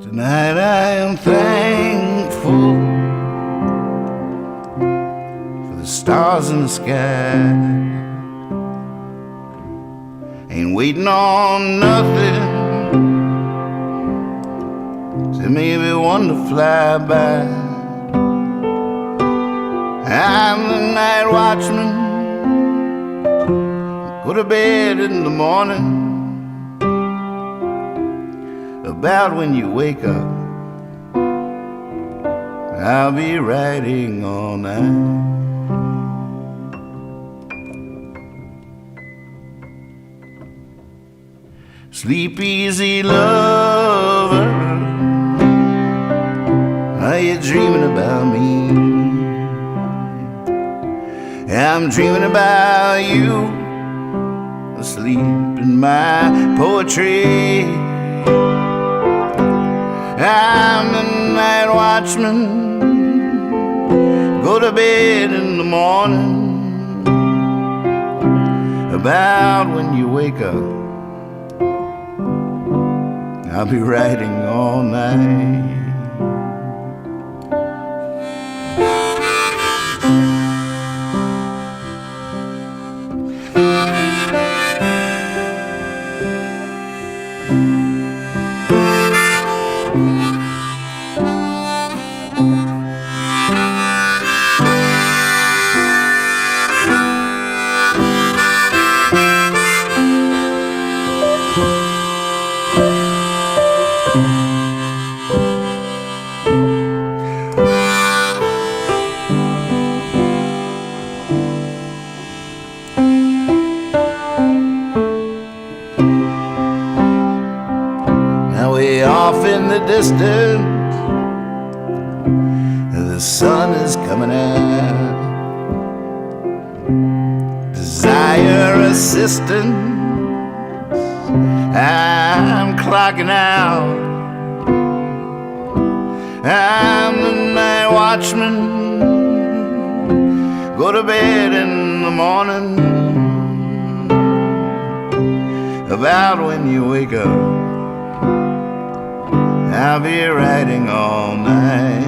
[SPEAKER 1] Tonight I am thankful for the stars in the sky. Ain't waiting on nothing till maybe one to fly by. I'm the night watchman, go to bed in the morning. About when you wake up, I'll be writing all night. Sleep easy, lover, are you dreaming about me? I'm dreaming about you, asleep in my poetry. I'm the night watchman, go to bed in the morning. About when you wake up, I'll be writing all night. Way off in the distance, the sun is coming out. Desire assistance, I'm clocking out.
[SPEAKER 2] I'm the night watchman. Go to bed in the morning. About when you wake up, I'll be writing all night.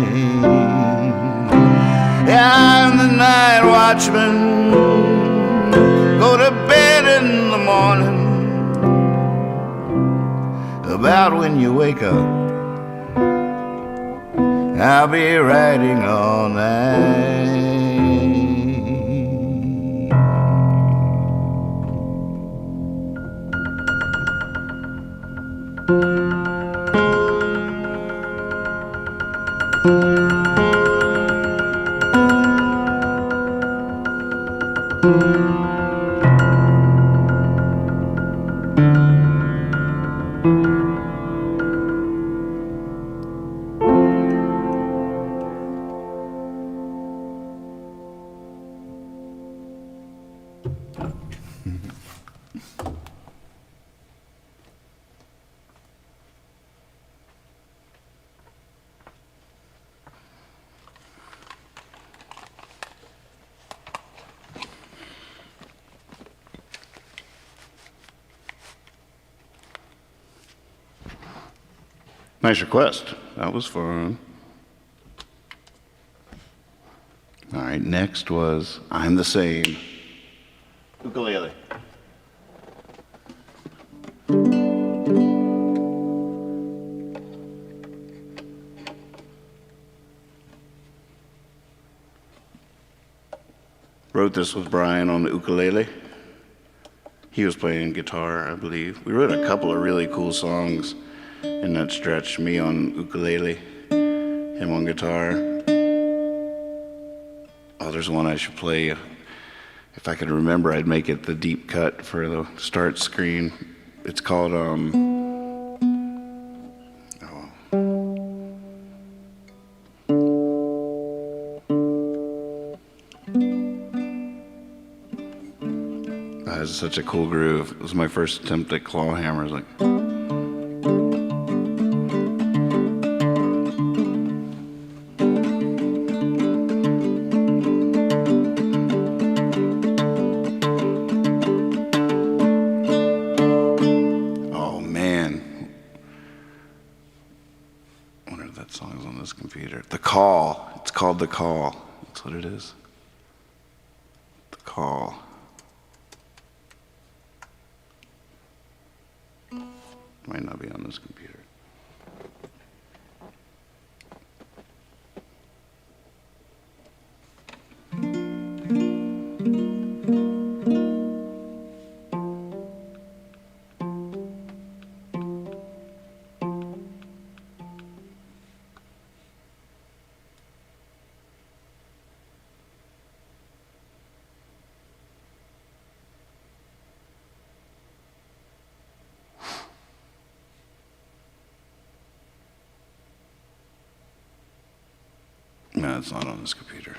[SPEAKER 2] Yeah, I'm the night watchman. Go to bed in the morning. About when you wake up, I'll be writing all night.
[SPEAKER 1] Nice request. That was fun. All right, next was I'm the Same. Ukulele. Wrote this with Brian on the ukulele. He was playing guitar, I believe. We wrote a couple of really cool songs in that stretch. Me on ukulele, him on guitar. Oh, there's one I should play. If I could remember, I'd make it the deep cut for the start screen. It's called, That is such a cool groove. It was my first attempt at claw hammers. Like, oh man, I wonder if that song's on this computer. The Call. It's called The Call. That's what it is. The Call. Might not be on this computer. No, it's not on this computer.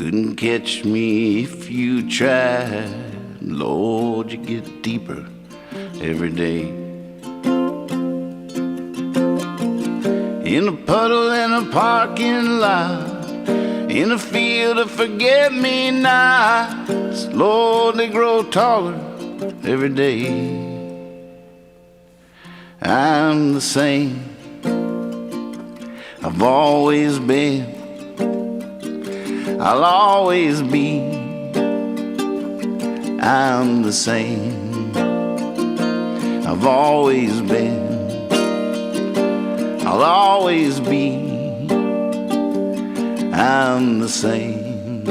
[SPEAKER 2] Couldn't catch me if you tried. Lord, you get deeper every day. In a puddle in a parking lot, in a field of forget-me-nots, Lord, they grow taller every day. I'm the same I've always been, I'll always be. I'm the same I've always been, I'll always be. I'm the same.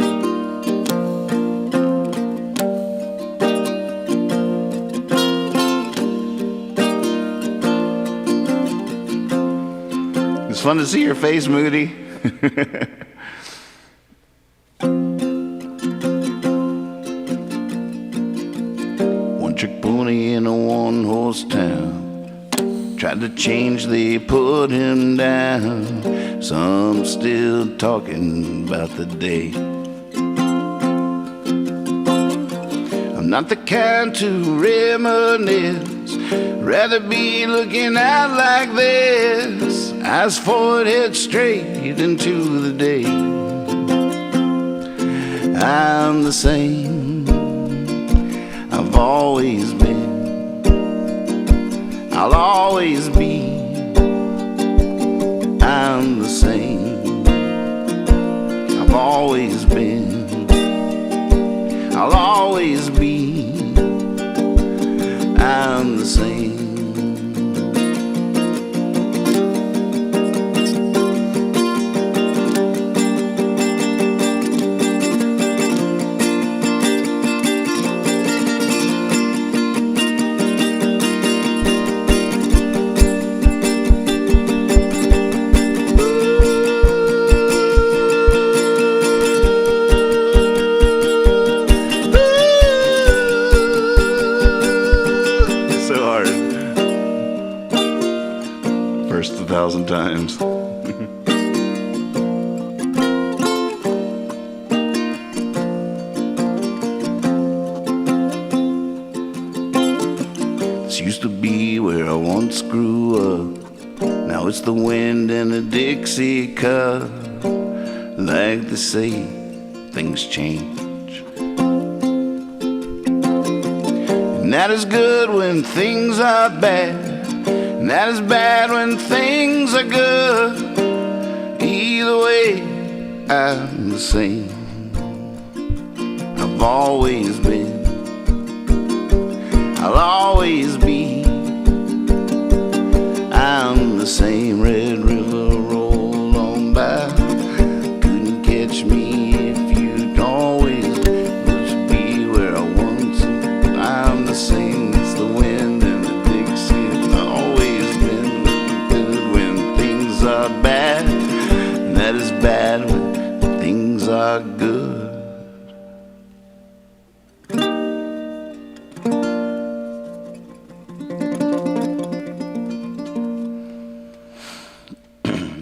[SPEAKER 2] It's fun to see your face, Moody. One-trick pony in a one-horse town. Tried to change, they put him down. Some still talking about the day. I'm not the kind to reminisce, rather be looking out like this. Eyes forward, head straight into the day. I'm the same I've always been, I'll always be. I'm the same I've always been, I'll always be. I'm the same. First 1,000 times. This used to be where I once grew up. Now it's the wind and a Dixie cup. Like they say, things change. And that is good when things are bad. And that is bad when things are good. Either way, I'm the same I've always been, I'll always be. I'm the same. Red River roll on by. Couldn't catch me if you'd always must be where I once. I'm the same. It's the wind and the Dixie. Are bad, and that is bad when things are good.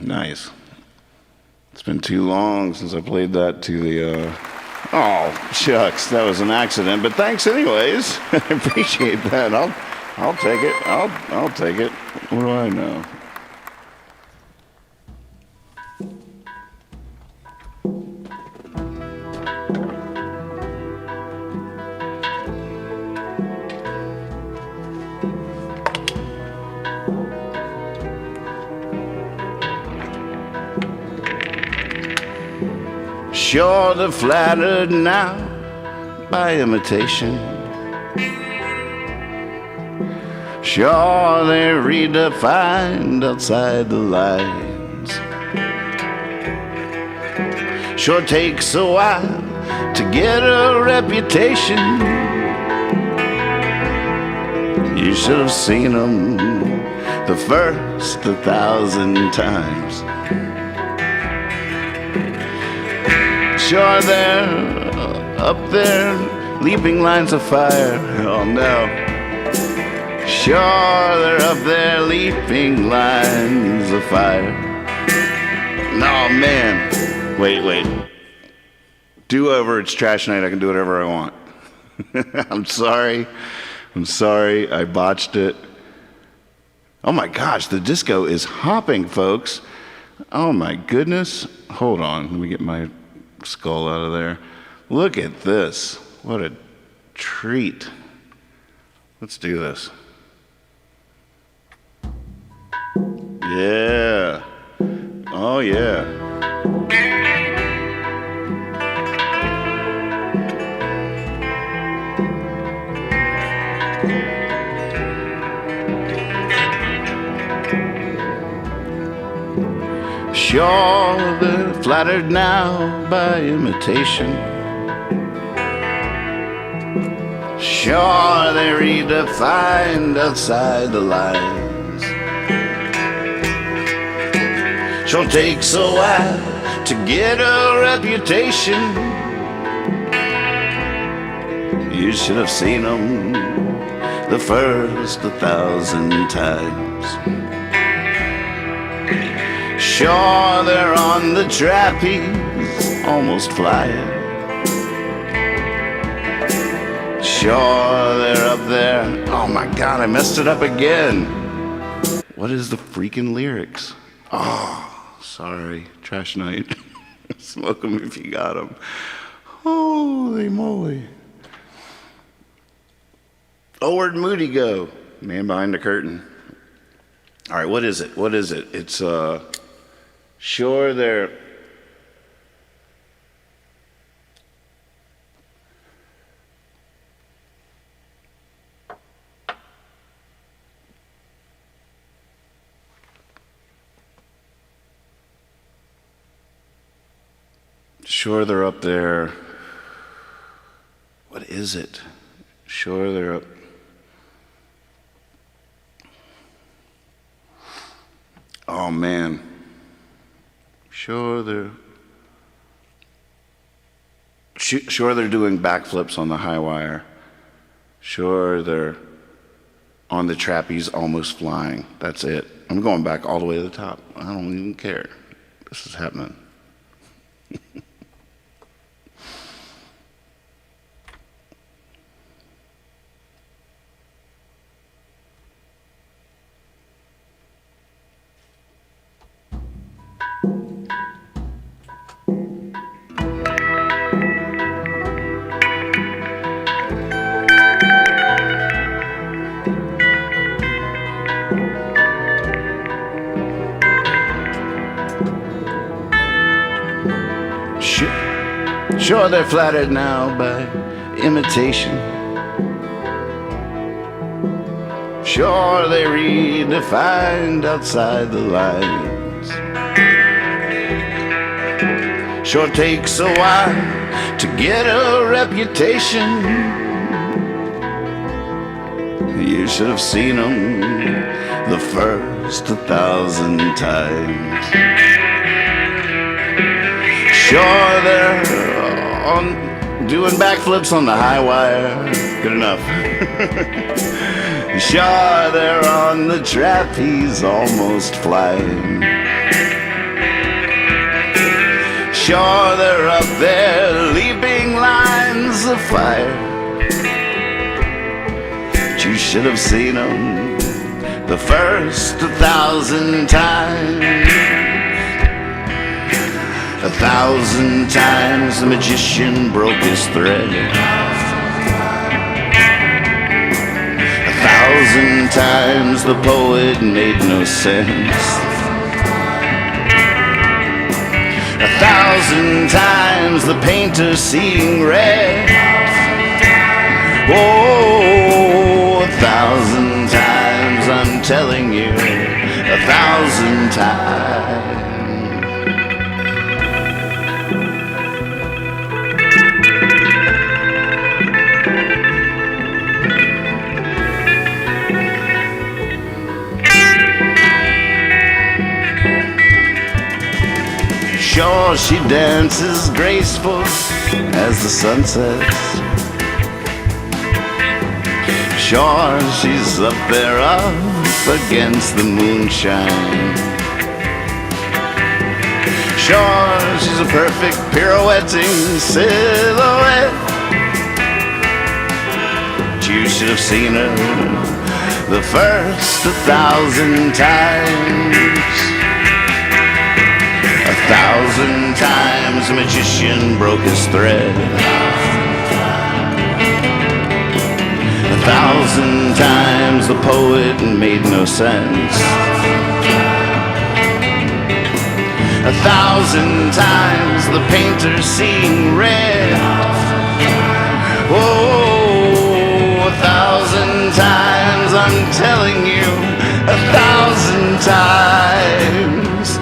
[SPEAKER 2] Nice. It's been too long since I played that to the oh shucks, that was an accident, but thanks anyways. I appreciate that. I'll take it. I'll take it. What do I know? Sure, they're flattered now by imitation. Sure, they're redefined outside the lines. Sure takes a while to get a reputation. You should have seen them the first 1,000 times. Sure, they're up there, leaping lines of fire. Oh no. Sure, they're up there, leaping lines of fire. No, man. Wait.
[SPEAKER 1] do-over. It's trash night. I can do whatever I want. I'm sorry. I botched it. Oh my gosh, the disco is hopping, folks. Oh my goodness. Hold on, let me get my skull out of there. Look at this. What a treat. Let's do this. Yeah. Oh yeah. Sure, they're flattered now by imitation. Sure, they're redefined outside the lines. Sure takes a while to get a reputation. You should have seen them the first 1,000 times. Sure, they're on the trapeze, almost flying. Sure, they're up there. Oh my God, I messed it up again. What is the freaking lyrics? Oh, sorry, trash night. Smoke them if you got them. Holy moly. Oh, where'd Moody go? Man behind the curtain. All right, what is it? It's, sure, they're... Sure, they're up there. What is it? Sure, they're up... Oh, man. Sure, they're doing backflips on the high wire. Sure, they're on the trapeze almost flying. That's it. I'm going back all the way to the top. I don't even care. This is happening. Sure, they're flattered now by imitation. Sure, they redefined outside the lines. Sure takes a while to get a reputation. You should have seen them the first 1,000 times. Sure, they're doing backflips on the high wire. Good enough. Sure, they're on the trapeze, almost flying. Sure, they're up there, leaping lines of fire. But you should have seen them the first 1,000 times. 1,000 times the magician broke his thread. 1,000 times the poet made no sense. 1,000 times the painter seeing red. Oh, 1,000 times I'm telling you, 1,000 times. Sure, she dances graceful as the sun sets. Sure, she's up there up against the moonshine. Sure, she's a perfect pirouetting silhouette. But you should have seen her the first 1,000 times. 1,000 times the magician broke his thread. 1,000 times the poet made no sense. 1,000 times the painter seeing red. Oh, 1,000 times I'm telling you, 1,000 times.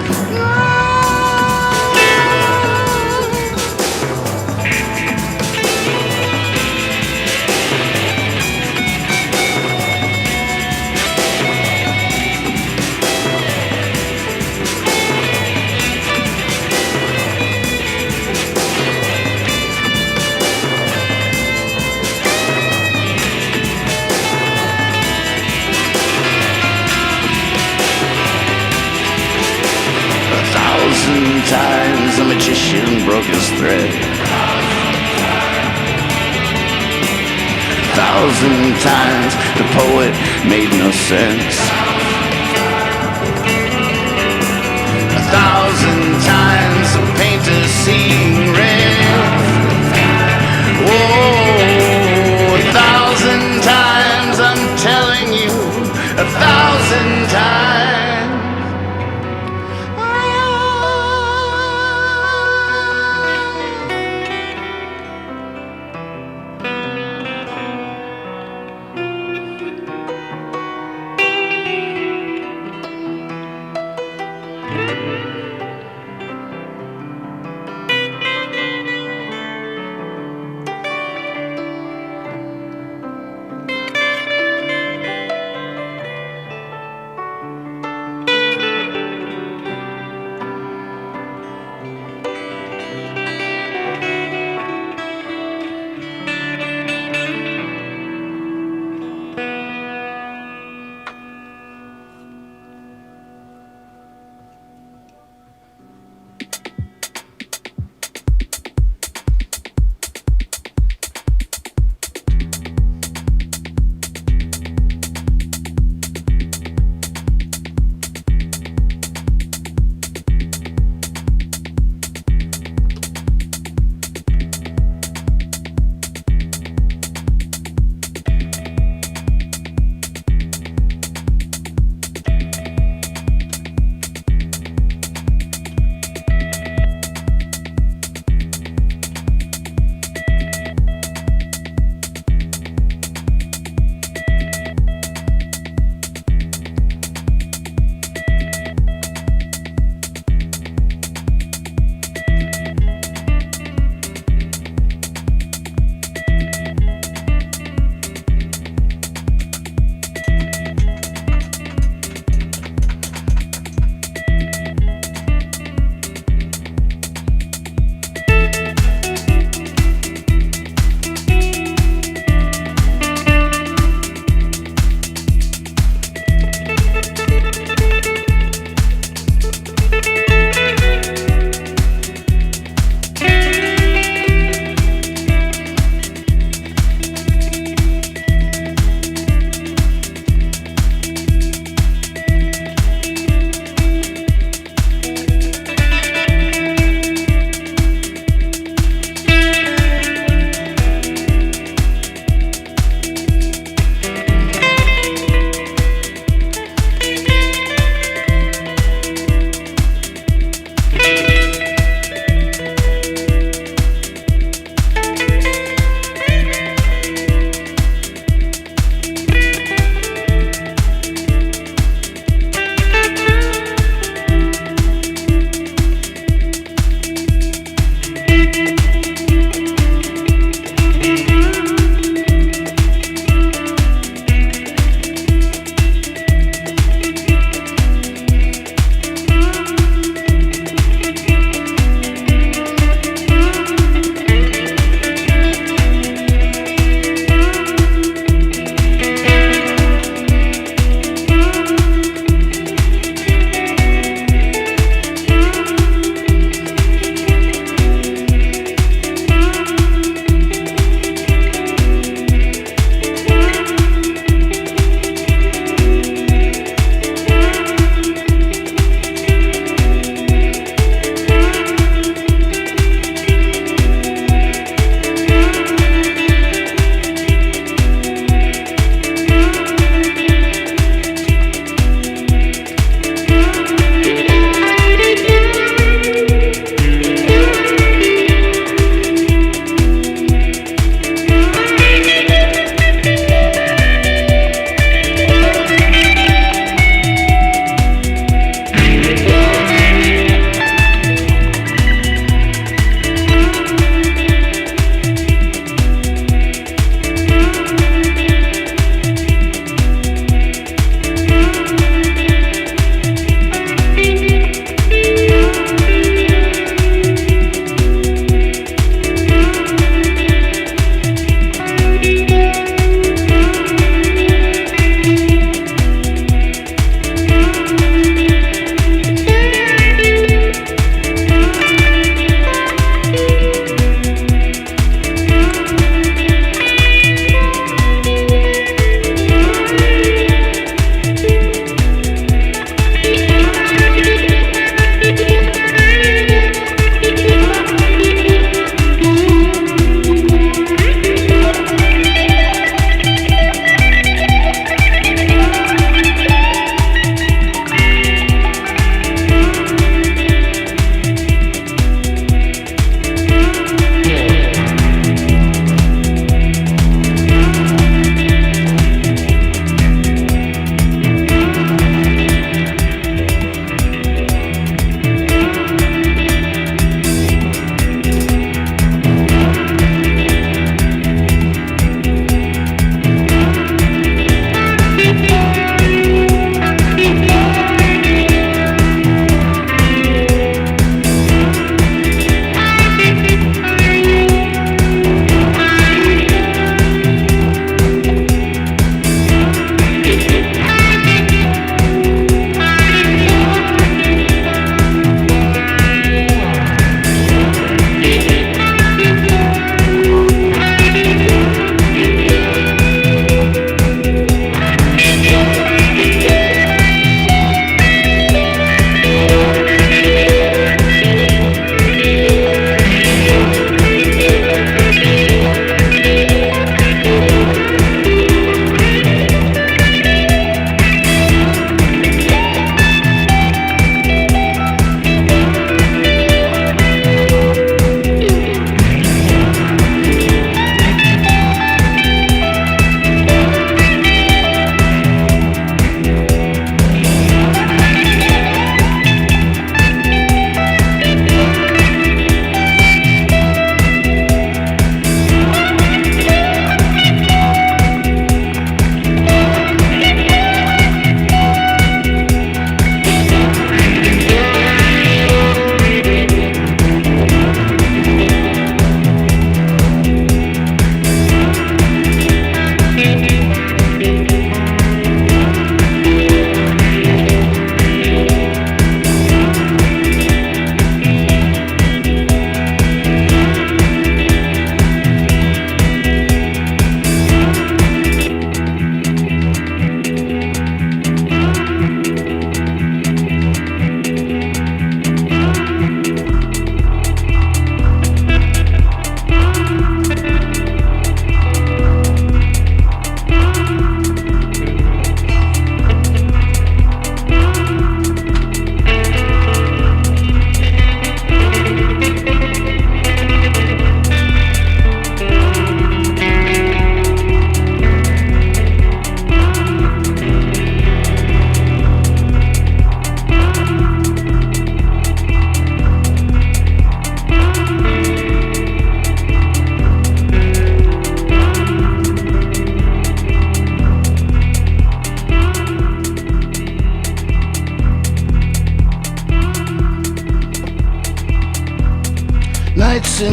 [SPEAKER 1] 1,000 times the magician broke his thread. 1,000 times the poet made no sense. 1,000 times the painter seeing red. Oh, 1,000 times I'm telling you, 1,000 times.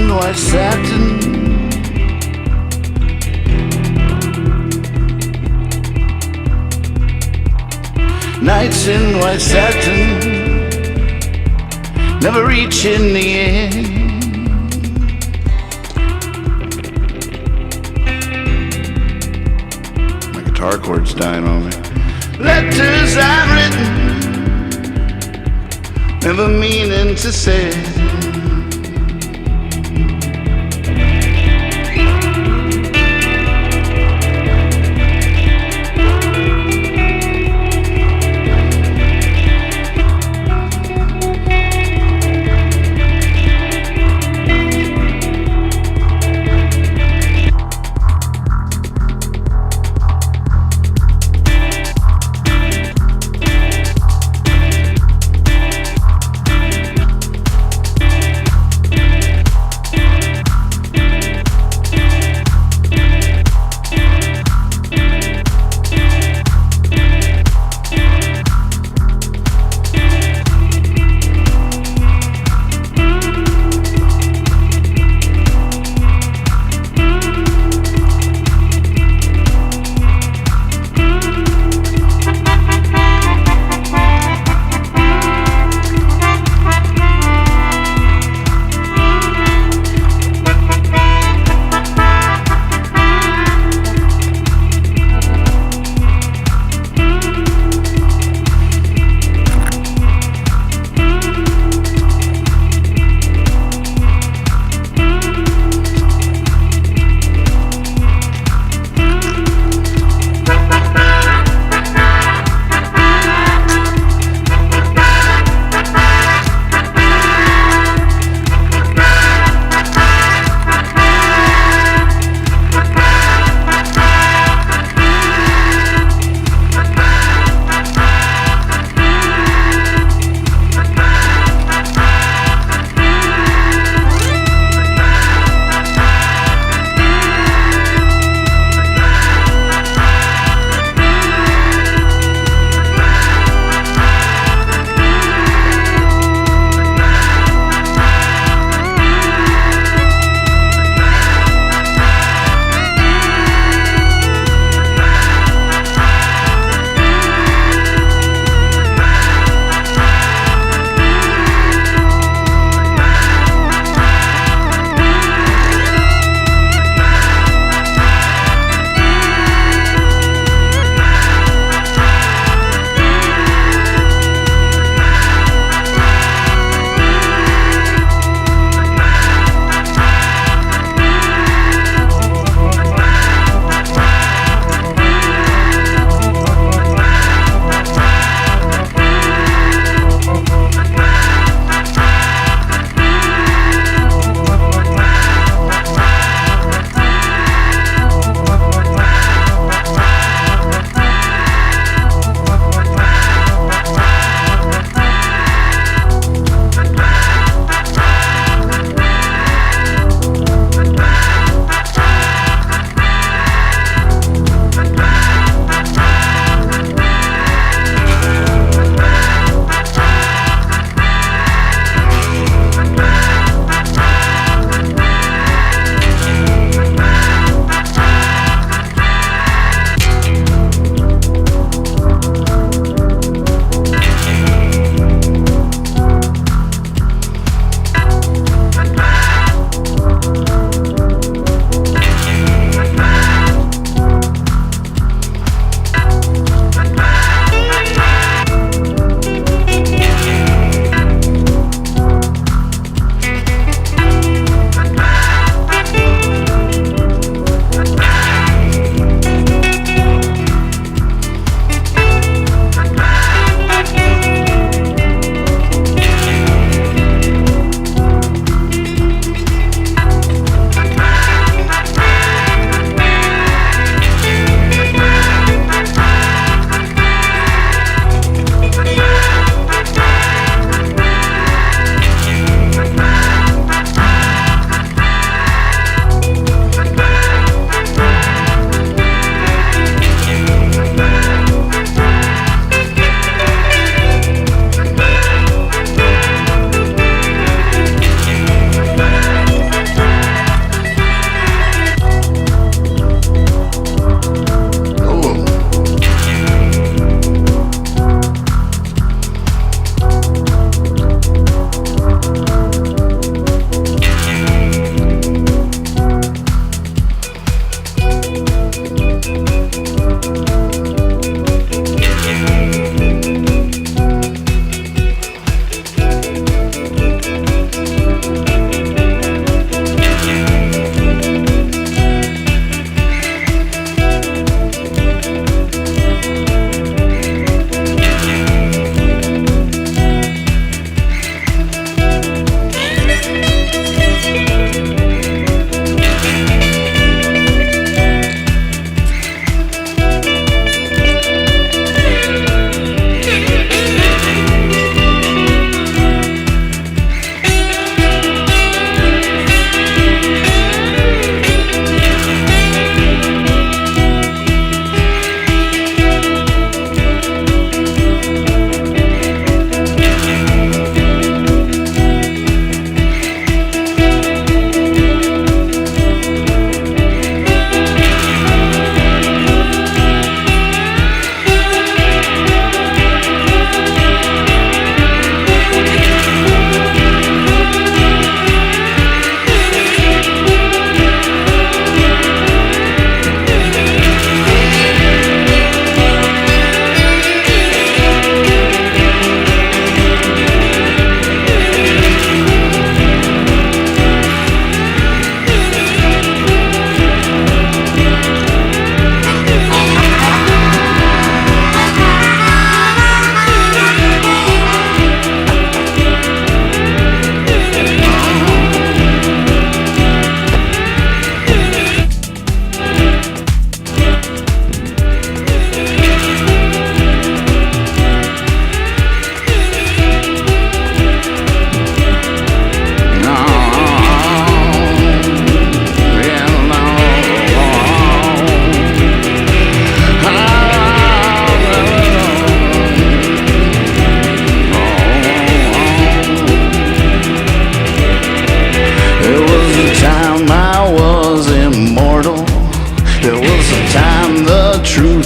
[SPEAKER 2] in white satin. Nights in white satin, never reaching the end.
[SPEAKER 1] My guitar chord's dying on me.
[SPEAKER 2] Letters I've written, never meaning to say.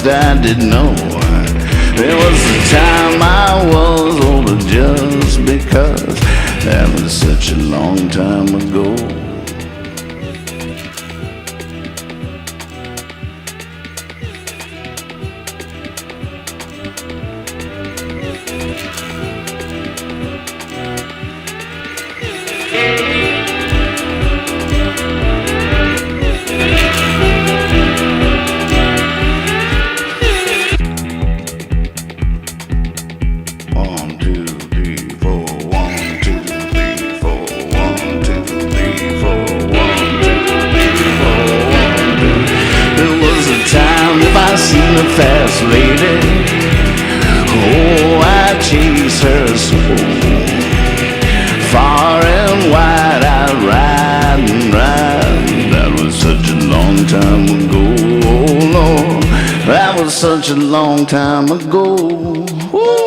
[SPEAKER 2] I didn't know. There was a time I was older just because that was such a long time ago. Fast lady, oh, I chase her so far and wide. I ride and ride. That was such a long time ago. Oh Lord, that was such a long time ago. Woo!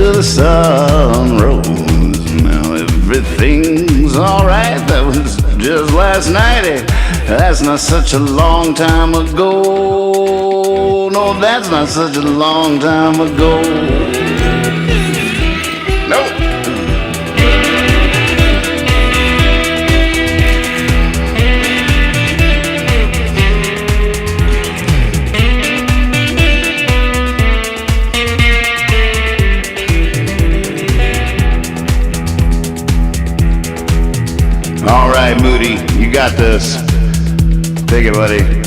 [SPEAKER 1] till the sun rose. Now everything's alright. That was just last night. That's not such a long time ago. No, that's not such a long time ago. Nope. All right, Moody, you got this. Take it, buddy.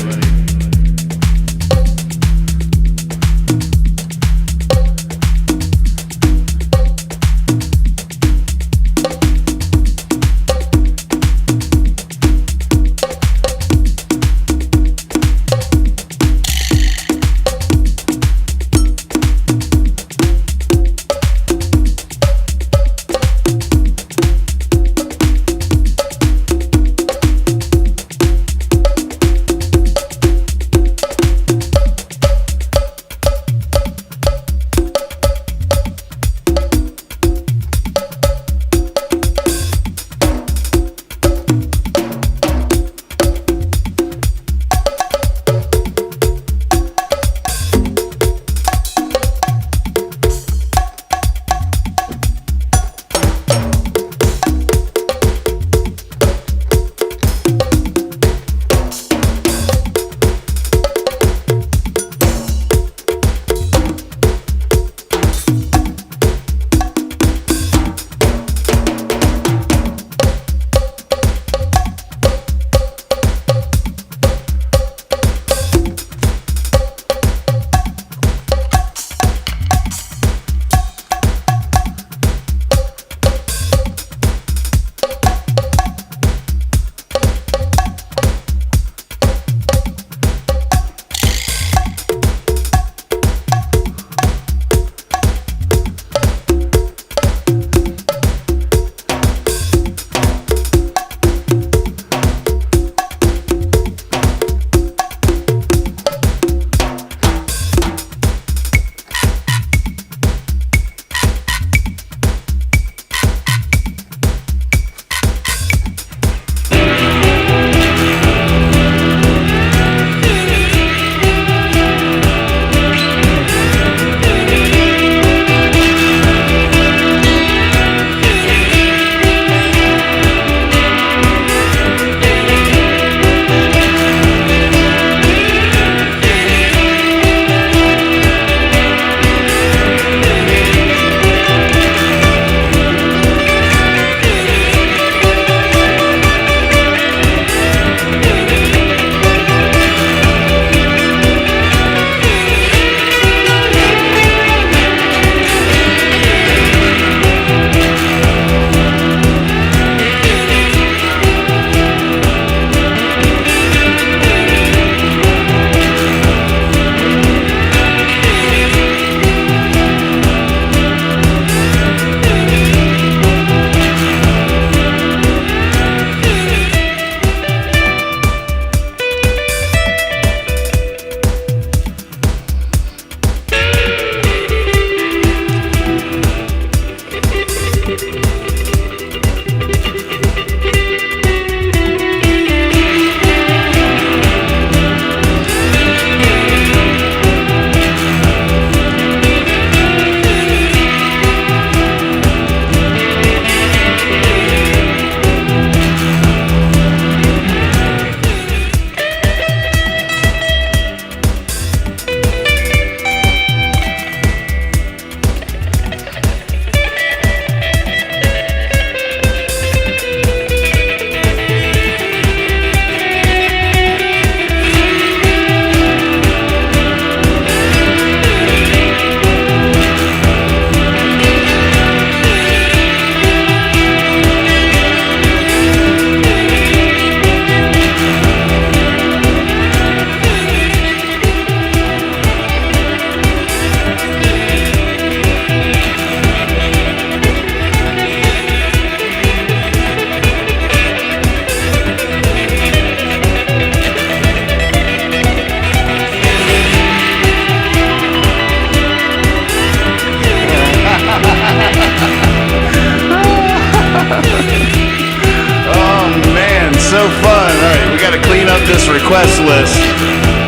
[SPEAKER 1] this request list.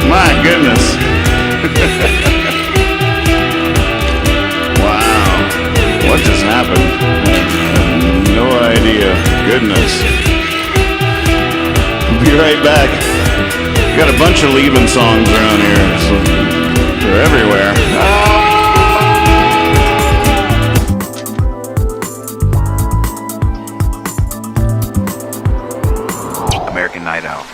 [SPEAKER 1] My goodness. Wow. What just happened? I have no idea. Goodness. We'll be right back. Got a bunch of leaving songs around here. So they're everywhere.
[SPEAKER 2] American Night Out.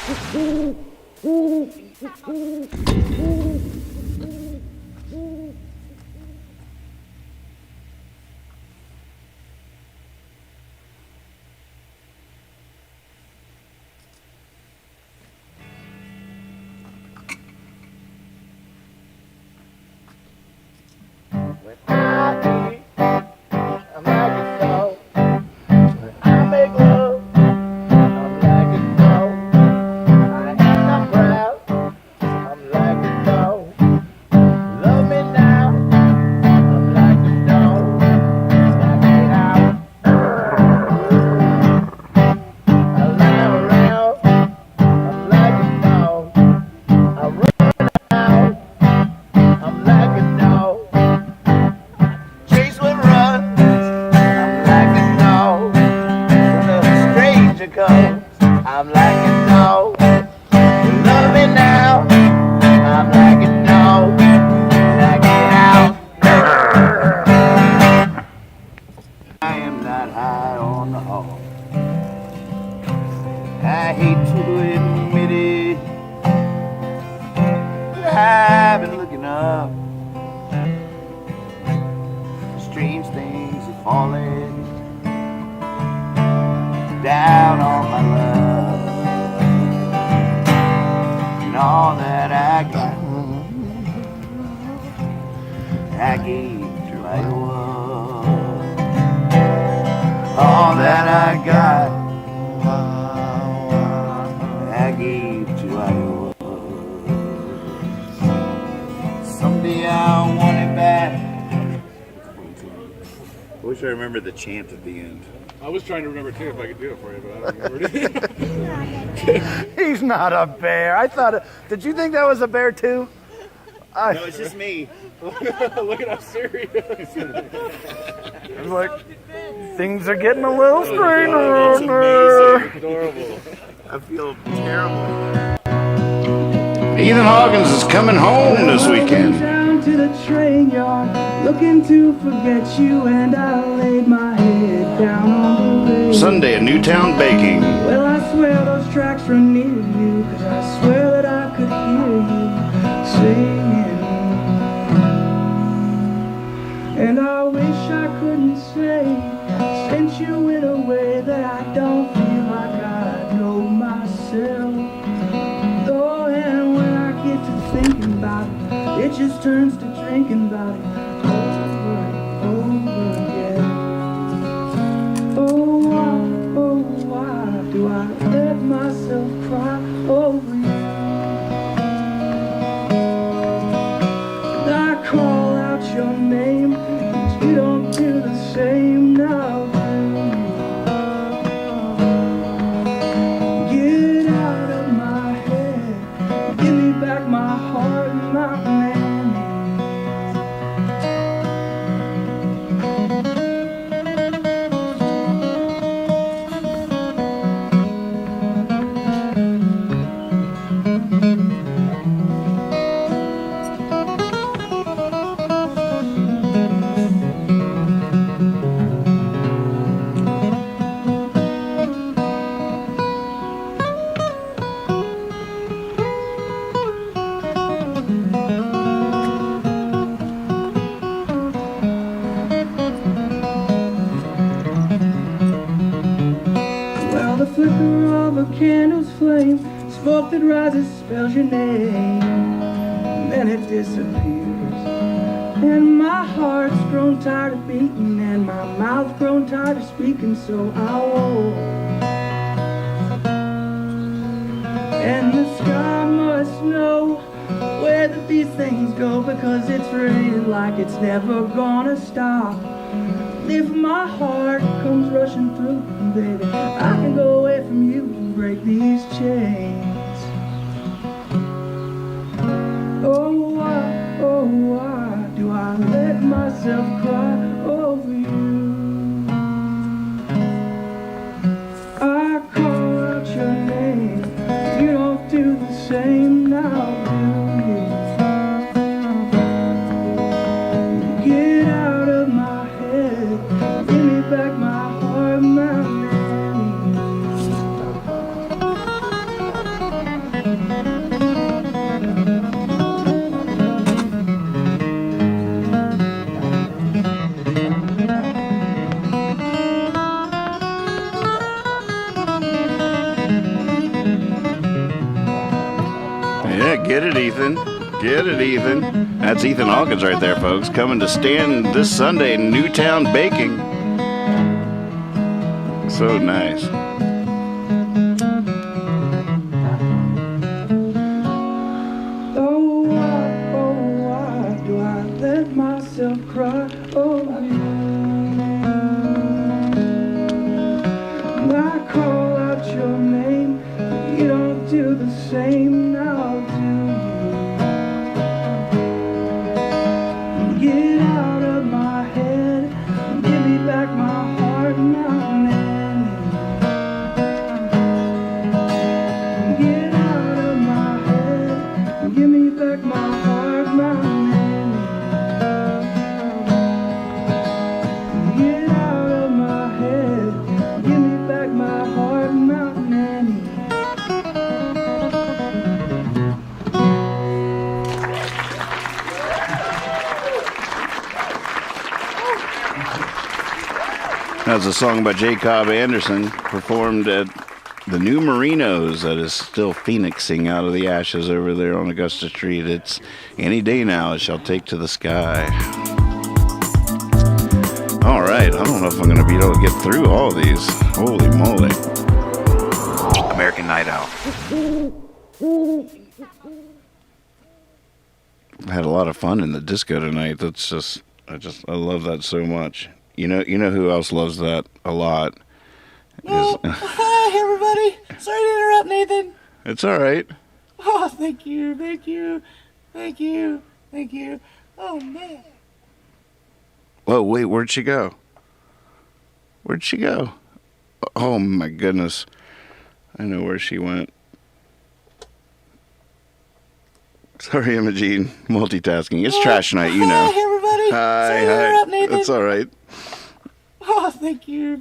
[SPEAKER 1] I remember the chant at the end.
[SPEAKER 12] I was trying to remember too if I could do it for you, but I don't remember it.
[SPEAKER 13] He's not a bear. I thought. Did you think that was a bear too?
[SPEAKER 1] No, it's just me.
[SPEAKER 12] Look at how serious.
[SPEAKER 13] I'm like, things are getting a little strange
[SPEAKER 1] around
[SPEAKER 13] here.
[SPEAKER 12] Adorable.
[SPEAKER 1] I feel terrible. Ethan Hawkins is coming home this weekend.
[SPEAKER 14] Down to the train yard, looking to forget you, and I laid my head down on the rail.
[SPEAKER 1] Sunday at Newtown Baking.
[SPEAKER 14] Well, I swear those tracks were near you, 'cause I swear that I could hear you singing. And I wish I couldn't say, sent you in a way that I don't feel like I know myself. Though, and when I get to thinking about it, it just turns to drinking about it over and over again. Oh, why do I let myself cry over you? And I call out your name, but you don't do the same now. Get out of my head, give me back my heart and my smoke that rises spells your name, and then it disappears. And my heart's grown tired of beating, and my mouth's grown tired of speaking, so I won't. And the sky must know where that these things go, because it's raining like it's never gonna stop. If my heart comes rushing through, baby, I can go away from you and break these chains. myself cry over you. I call out your name, you don't do the same now, do you? Get out of my head, give me back my heart, my Nanny.
[SPEAKER 1] Yeah, get it, Ethan. Get it, Ethan. That's Ethan Hawkins right there, folks. Coming to Stand this Sunday in Newtown Baking. So nice.
[SPEAKER 14] Oh, why do I let myself cry over you? I call out your name, you don't do the same now, do you? Get out of my head, give me back my heart, my Nanny. Get out of my head, give me back my heart, my Nanny. Get out of my head, give me back my heart, my Nanny.
[SPEAKER 1] That's a song by J. Cobb Anderson, performed at the New Marinos that is still phoenixing out of the ashes over there on Augusta Street. It's Any Day Now It Shall Take to the Sky. All right, I don't know if I'm going to be able to get through all these. Holy moly. American Night Out. Had a lot of fun in the disco tonight. That's just, I love that so much. You know who else loves that a lot?
[SPEAKER 15] Hi, everybody. Sorry to interrupt, Nathan.
[SPEAKER 1] It's all right.
[SPEAKER 15] Oh, thank you. Oh, man.
[SPEAKER 1] Whoa, wait, where'd she go? Oh, my goodness. I know where she went. Sorry, Imogene. Multitasking. It's trash night, you know.
[SPEAKER 15] Hi, everybody. Sorry to interrupt, Nathan.
[SPEAKER 1] It's all right.
[SPEAKER 15] Oh, thank you.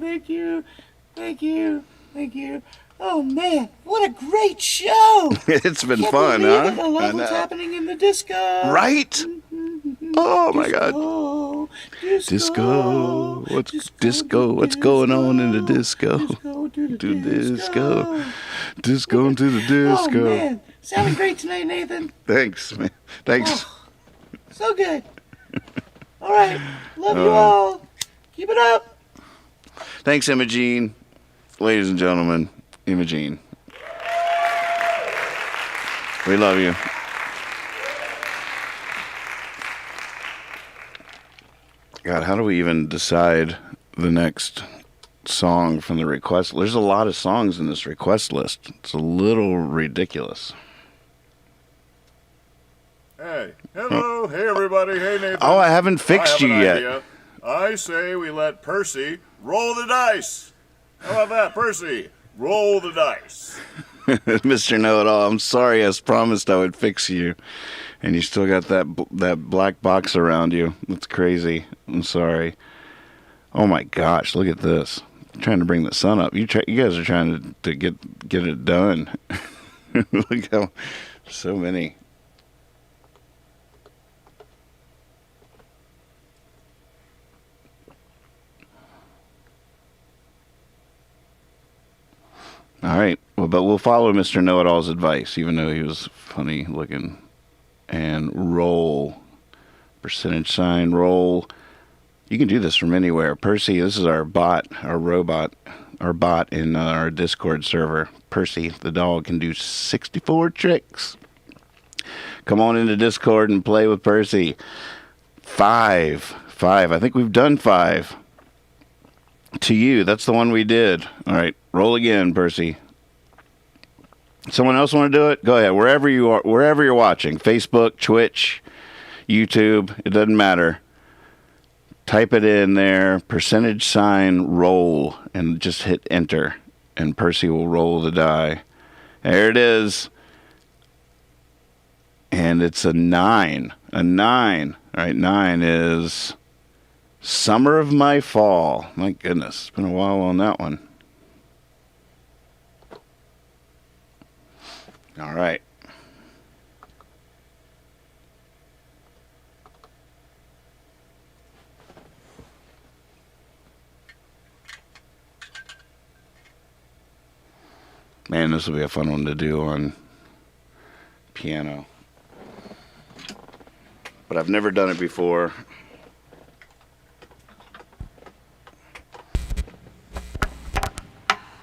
[SPEAKER 15] Oh, man, what a great show.
[SPEAKER 1] It's been
[SPEAKER 15] Can't
[SPEAKER 1] fun,
[SPEAKER 15] believe
[SPEAKER 1] huh?
[SPEAKER 15] it. I love what's happening in the disco.
[SPEAKER 1] Right? Oh, my God. Disco. What's going on in the disco? Do disco. Disco into the disco.
[SPEAKER 15] Oh, man. Sounding great tonight, Nathan.
[SPEAKER 1] Thanks, man. Thanks.
[SPEAKER 15] Oh, so good. All right. Love you all. Keep it up.
[SPEAKER 1] Thanks, Imogene. Ladies and gentlemen, Imogene. We love you. God, how do we even decide the next song from the request? There's a lot of songs in this request list. It's a little ridiculous.
[SPEAKER 16] Hey, hello, hey everybody, hey Nathan.
[SPEAKER 1] Oh, I haven't fixed you yet.
[SPEAKER 16] Idea. I say we let Percy roll the dice. How about that, Percy? Roll the dice.
[SPEAKER 1] Mr. Know-It-All, I'm sorry. I promised I would fix you, and you still got that black box around you. That's crazy. I'm sorry. Oh my gosh, look at this. I'm trying to bring the sun up. You guys are trying to get it done. Look how so many. All right. Well, but we'll follow Mr. Know-It-All's advice, even though he was funny looking. And roll. Percentage sign, roll. You can do this from anywhere. Percy, this is our bot in our Discord server. Percy, the dog, can do 64 tricks. Come on into Discord and play with Percy. 5. I think we've done 5. To you, that's the one we did. All right, roll again, Percy. Someone else want to do it? Go ahead. Wherever you are, wherever you're watching, Facebook, Twitch, YouTube, it doesn't matter. type it in there, %, roll, and just hit enter, and Percy will roll the die. There it is. And it's a 9. A 9. All right, 9 is Summer of My Fall. My goodness, it's been a while on that one. All right. Man, this will be a fun one to do on piano. But I've never done it before.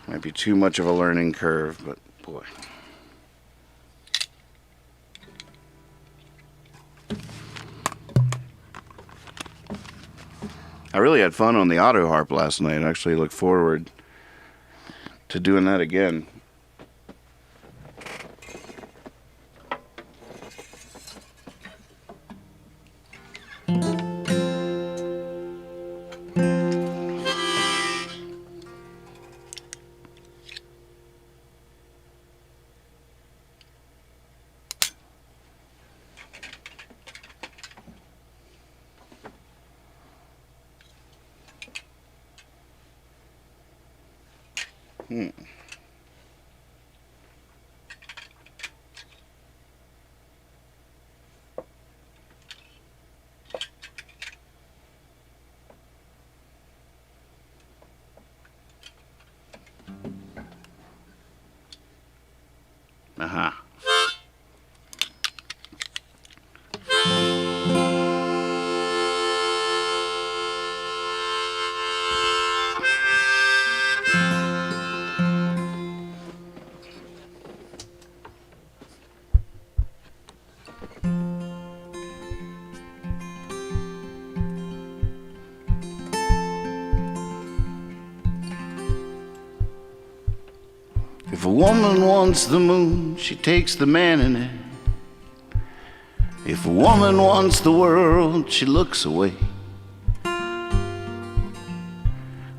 [SPEAKER 1] Might be too much of a learning curve, but boy. I really had fun on the auto harp last night. I actually look forward to doing that again. Uh-huh. If a woman wants the moon, she takes the man in it. If a woman wants the world, she looks away. A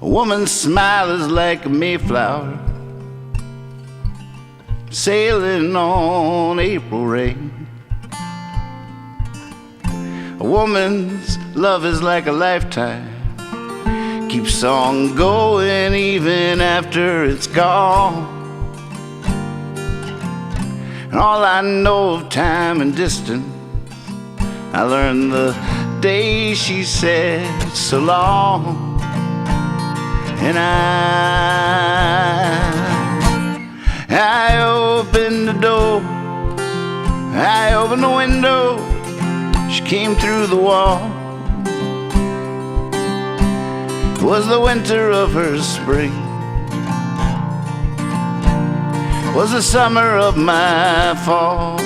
[SPEAKER 1] woman's smile is like a Mayflower sailing on April rain. A woman's love is like a lifetime, keeps on going even after it's gone. And all I know of time and distance, I learned the day she said so long. And I opened the door, I opened the window, she came through the wall. It was the winter of her spring, was the summer of my fall.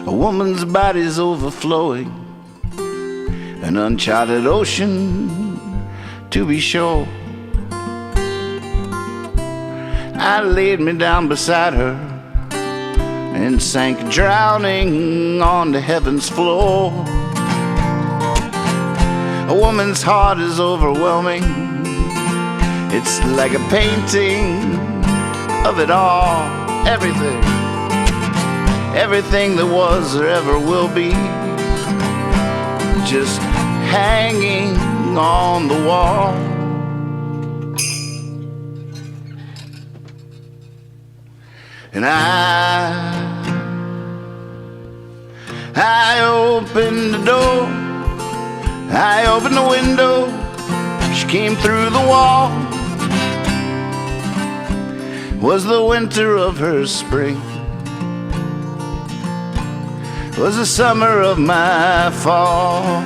[SPEAKER 1] A woman's body's overflowing, an uncharted ocean to be sure. I laid me down beside her and sank drowning on the heaven's floor. A woman's heart is overwhelming, it's like a painting of it all. Everything, everything that was or ever will be, just hanging on the wall. And I opened the door, I opened the window, she came through the wall. Was the winter of her spring, was the summer of my fall.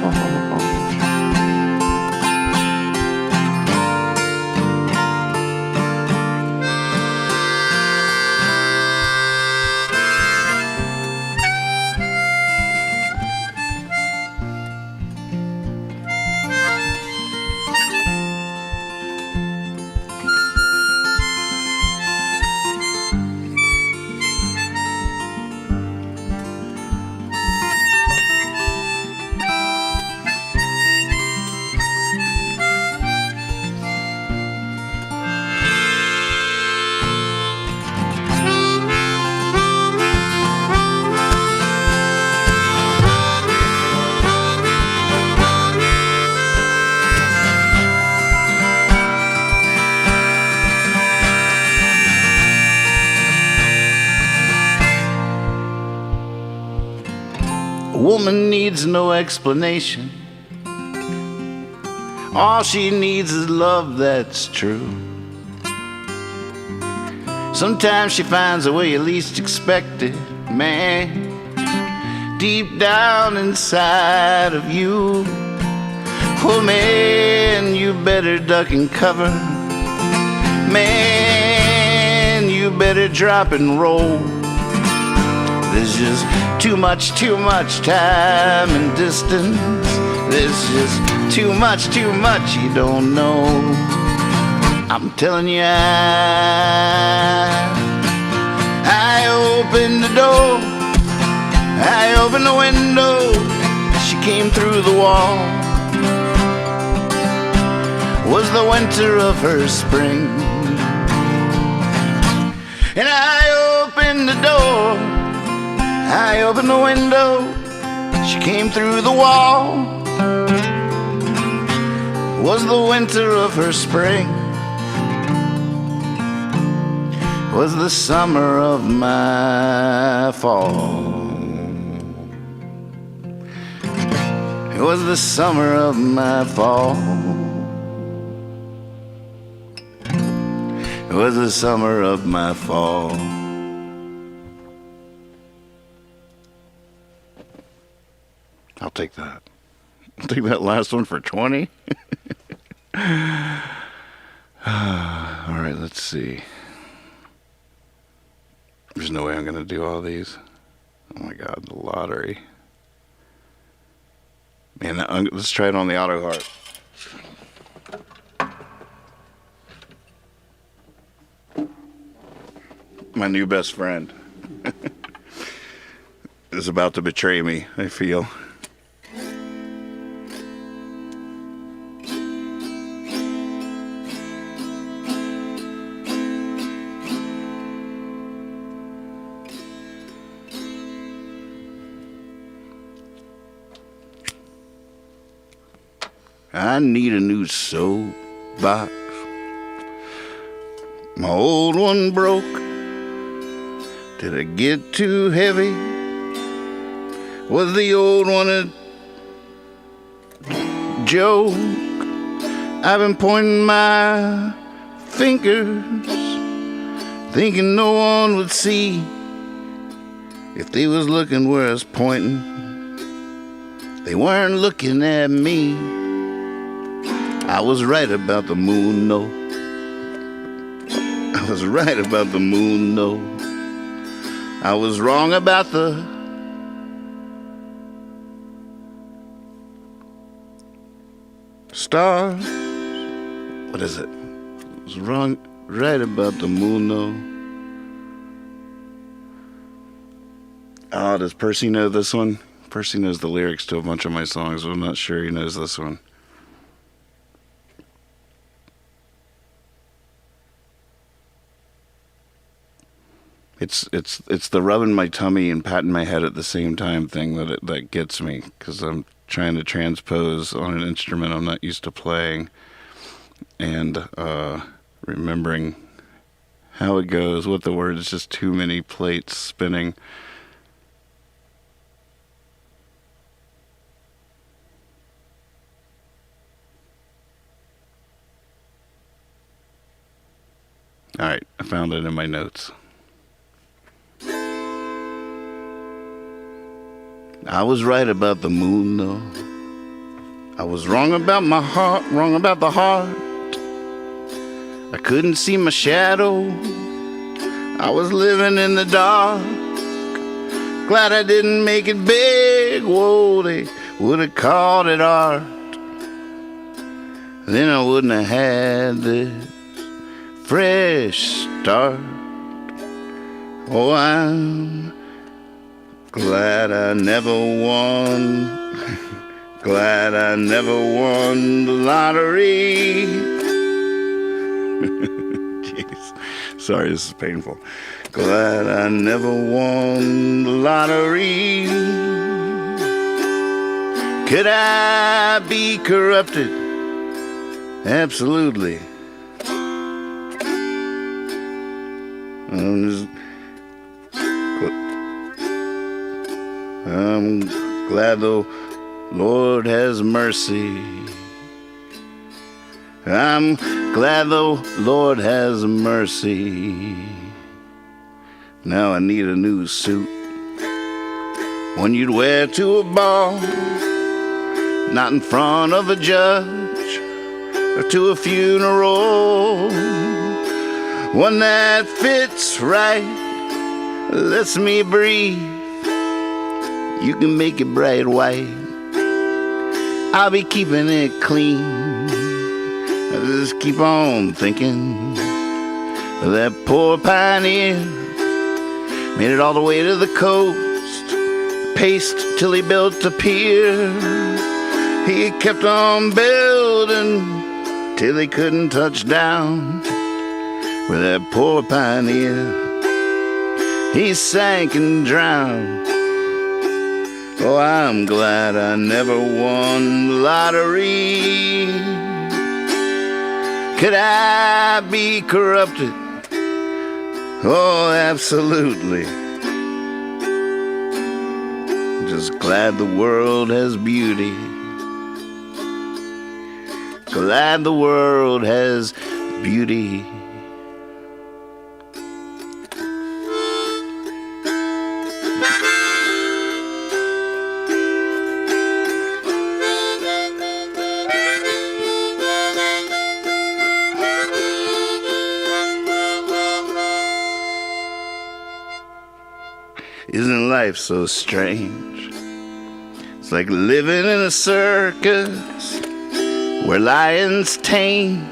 [SPEAKER 1] woman needs no explanation. All she needs is love that's true. Sometimes she finds a way you least expect it, man. Deep down inside of you. Oh man, you better duck and cover. Man, you better drop and roll. There's just too much time and distance. There's just too much you don't know. I'm telling you, I opened the door, I opened the window, she came through the wall. Was the winter of her spring. And I opened the door, I opened the window, she came through the wall. Was the winter of her spring. Was the summer of my fall. It was the summer of my fall. It was the summer of my fall. I'll take that. I'll take that last one for 20. All right, let's see. There's no way I'm going to do all these. Oh my God, the lottery. Man, let's try it on the auto heart. My new best friend is about to betray me, I feel. I need a new soapbox. My old one broke. Did it get too heavy? Was the old one a joke? I've been pointing my fingers, thinking no one would see if they was looking where I was pointing. They weren't looking at me. I was right about the moon, no. I was right about the moon, no. I was wrong about the stars. What is it? I was wrong, right about the moon, no. Oh, does Percy know this one? Percy knows the lyrics to a bunch of my songs, but I'm not sure he knows this one. It's the rubbing my tummy and patting my head at the same time thing that gets me, because I'm trying to transpose on an instrument I'm not used to playing, and remembering how it goes, what the word is, just too many plates spinning. All right, I found it in my notes. I was right about the moon, though. I was wrong about my heart, wrong about the heart. I couldn't see my shadow. I was living in the dark. Glad I didn't make it big. Whoa, they would have called it art. Then I wouldn't have had this fresh start. Oh, I'm glad I never won. Glad I never won the lottery. Jeez. Sorry, this is painful. Glad I never won the lottery. Could I be corrupted? Absolutely. I'm glad the Lord has mercy. I'm glad the Lord has mercy. Now I need a new suit, one you'd wear to a ball, not in front of a judge or to a funeral. One that fits right, lets me breathe. You can make it bright white, I'll be keeping it clean. I just keep on thinking of that poor pioneer. Made it all the way to the coast, paced till he built a pier. He kept on building till he couldn't touch down. With that poor pioneer, he sank and drowned. Oh, I'm glad I never won the lottery. Could I be corrupted? Oh, absolutely. Just glad the world has beauty. Glad the world has beauty. Isn't life so strange? It's like living in a circus where lions tamed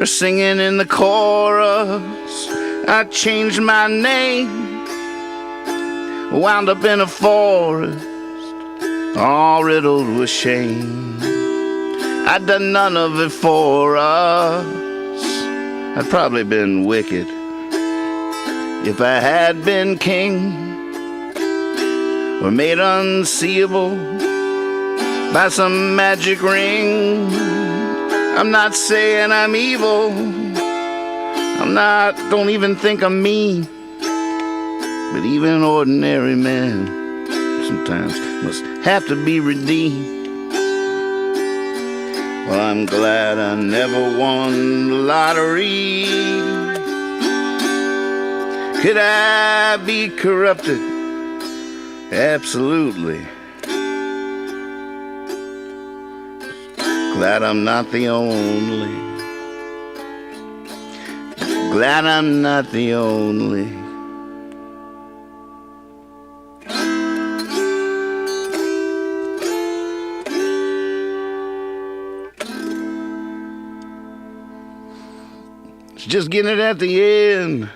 [SPEAKER 1] are singing in the chorus. I changed my name, wound up in a forest, all riddled with shame. I'd done none of it for us. I'd probably been wicked if I had been king, or made unseeable by some magic ring. I'm not saying I'm evil, don't even think I'm mean, but even ordinary men sometimes must have to be redeemed. Well, I'm glad I never won the lottery. Could I be corrupted? Absolutely. Glad I'm not the only. Glad I'm not the only. Just getting it at the end.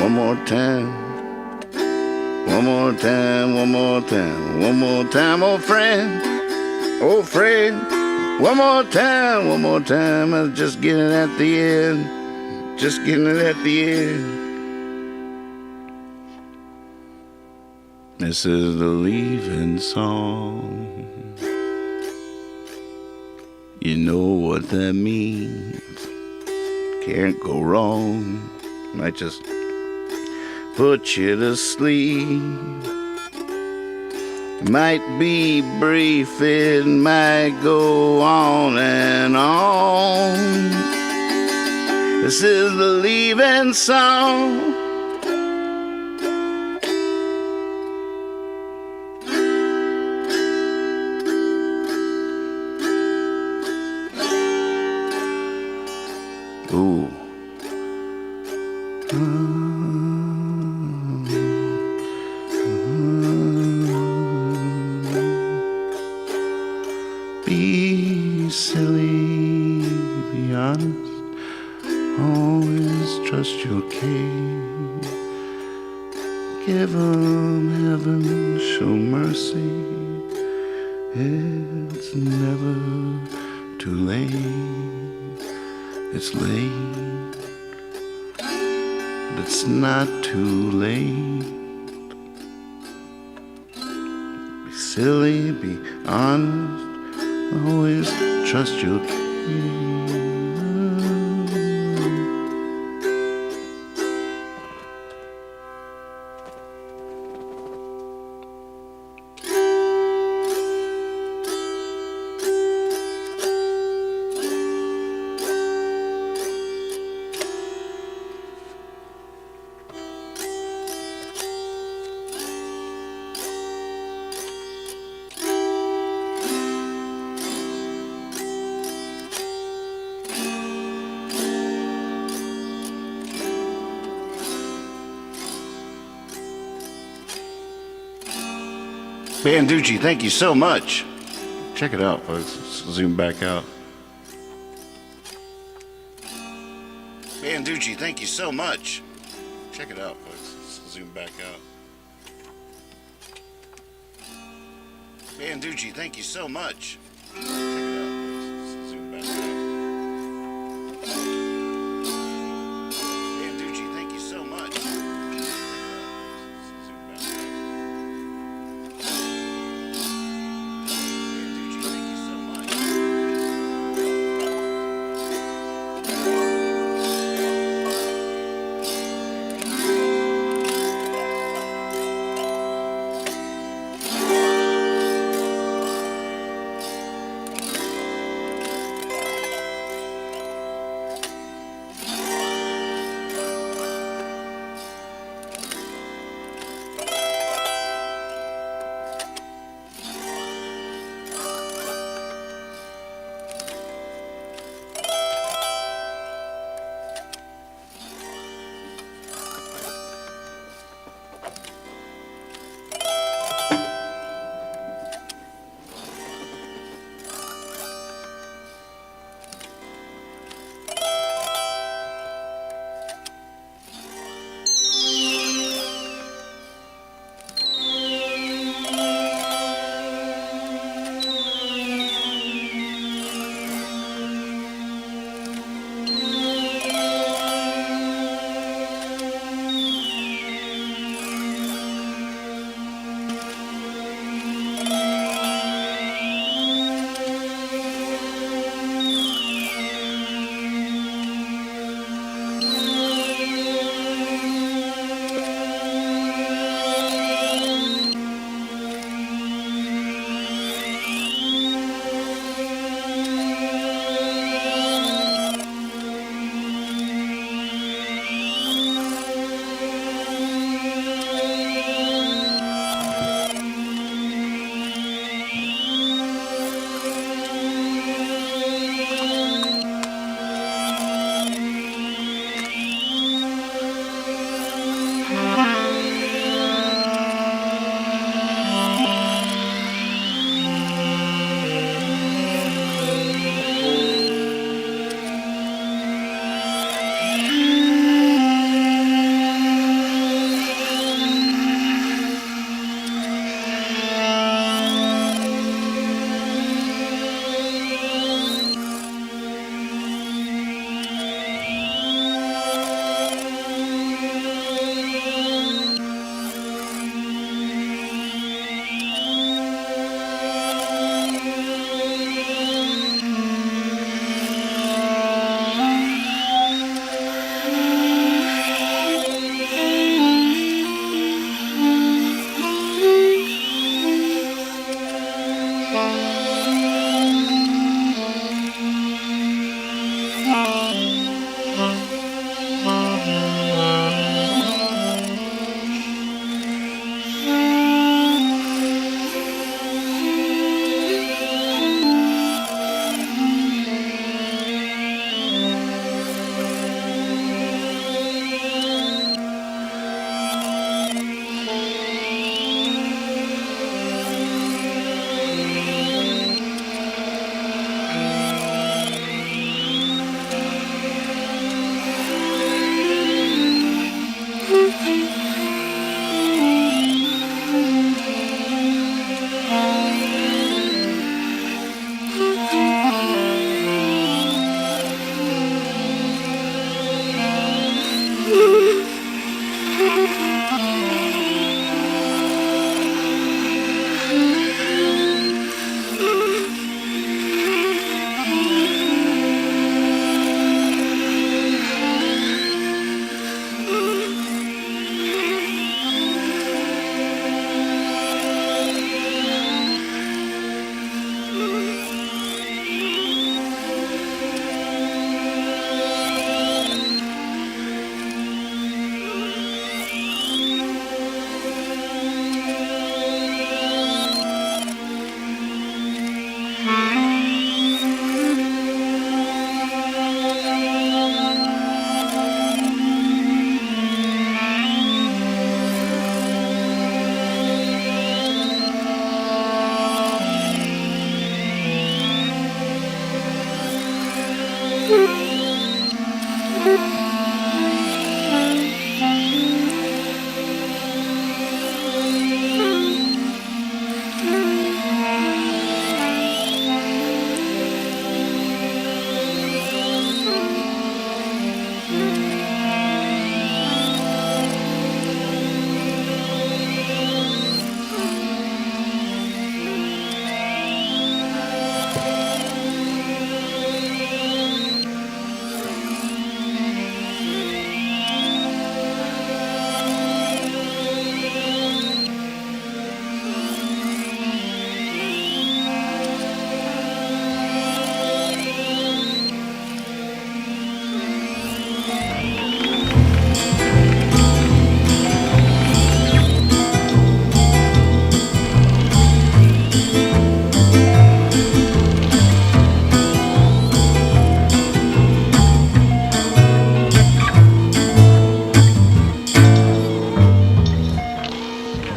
[SPEAKER 1] One more time. One more time, one more time, one more time, old friend. Old friend. One more time, one more time. I'm just getting it at the end. Just getting it at the end. This is the leaving song. You know what that means. Can't go wrong. Might just put you to sleep. Might be brief, it might go on and on. This is the leaving song. Ooh. Be silly, be honest, always trust your case. Give 'em heaven, show mercy. It's never too late. It's late, but it's not too late. Be silly, be honest, always trust your key. Banducci, thank you so much. Check it out, folks. Let's zoom back out. Banducci, thank you so much. Check it out, folks. Let's zoom back out. Banducci, thank you so much. Check it out, folks. Let's zoom back out. Banducci, thank you so much. Check it out, folks. Let's zoom back out. Banducci, thank you so much.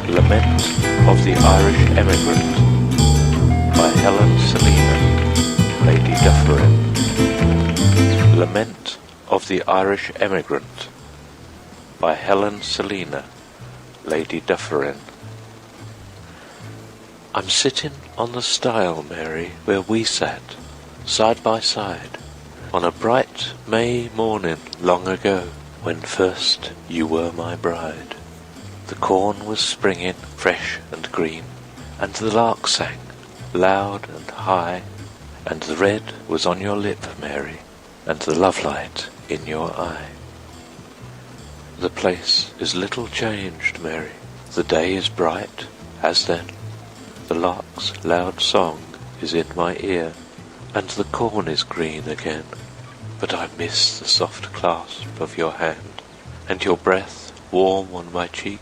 [SPEAKER 17] Lament of the Irish Emigrant by Helen Selina, Lady Dufferin. Lament of the Irish Emigrant by Helen Selina, Lady Dufferin. I'm sitting on the stile, Mary, where we sat, side by side, on a bright May morning long ago, when first you were my bride. The corn was springing fresh and green, and the lark sang loud and high, and the red was on your lip, Mary, and the lovelight in your eye. The place is little changed, Mary, the day is bright as then, the lark's loud song is in my ear, and the corn is green again, but I miss the soft clasp of your hand, and your breath warm on my cheek,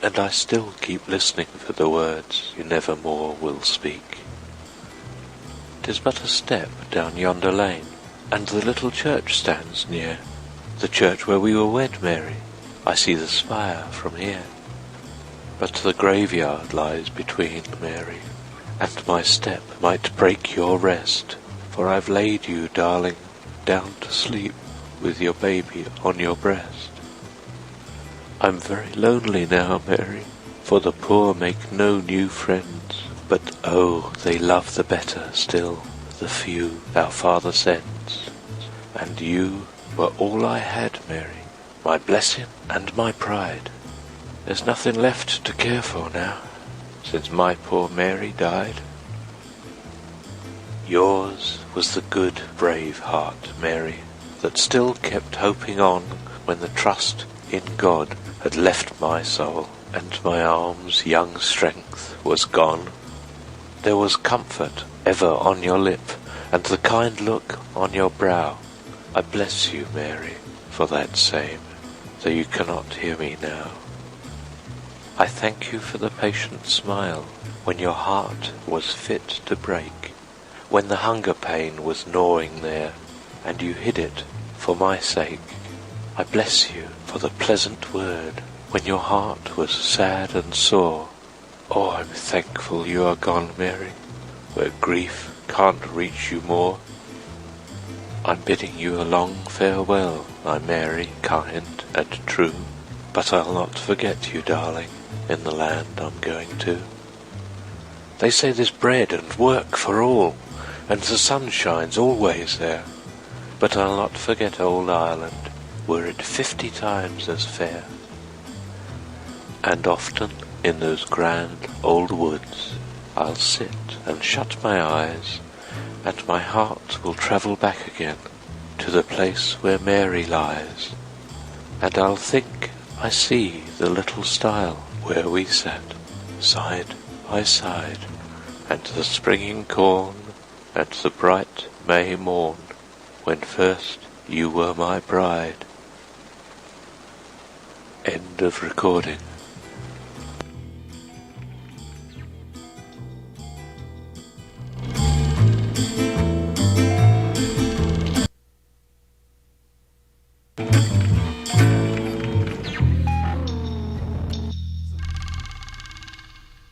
[SPEAKER 17] and I still keep listening for the words you never more will speak. 'Tis but a step down yonder lane, and the little church stands near, the church where we were wed, Mary, I see the spire from here. But the graveyard lies between, Mary, and my step might break your rest, for I've laid you, darling, down to sleep with your baby on your breast. I'm very lonely now, Mary, for the poor make no new friends, but oh, they love the better still, the few our Father sends. And you were all I had, Mary, my blessing and my pride. There's nothing left to care for now, since my poor Mary died. Yours was the good, brave heart, Mary, that still kept hoping on when the trust in God had left my soul, and my arm's young strength was gone. There was comfort ever on your lip, and the kind look on your brow. I bless you, Mary, for that same, though you cannot hear me now. I thank you for the patient smile, when your heart was fit to break, when the hunger pain was gnawing there, and you hid it for my sake. I bless you for the pleasant word, when your heart was sad and sore. Oh, I'm thankful you are gone, Mary, where grief can't reach you more. I'm bidding you a long farewell, my Mary, kind and true, but I'll not forget you, darling, in the land I'm going to. They say there's bread and work for all, and the sun shines always there, but I'll not forget old Ireland, were it 50 times as fair. And often in those grand old woods I'll sit and shut my eyes, and my heart will travel back again to the place where Mary lies, and I'll think I see the little stile where we sat, side by side, and the springing corn, and the bright May morn, when first you were my bride. End of recording.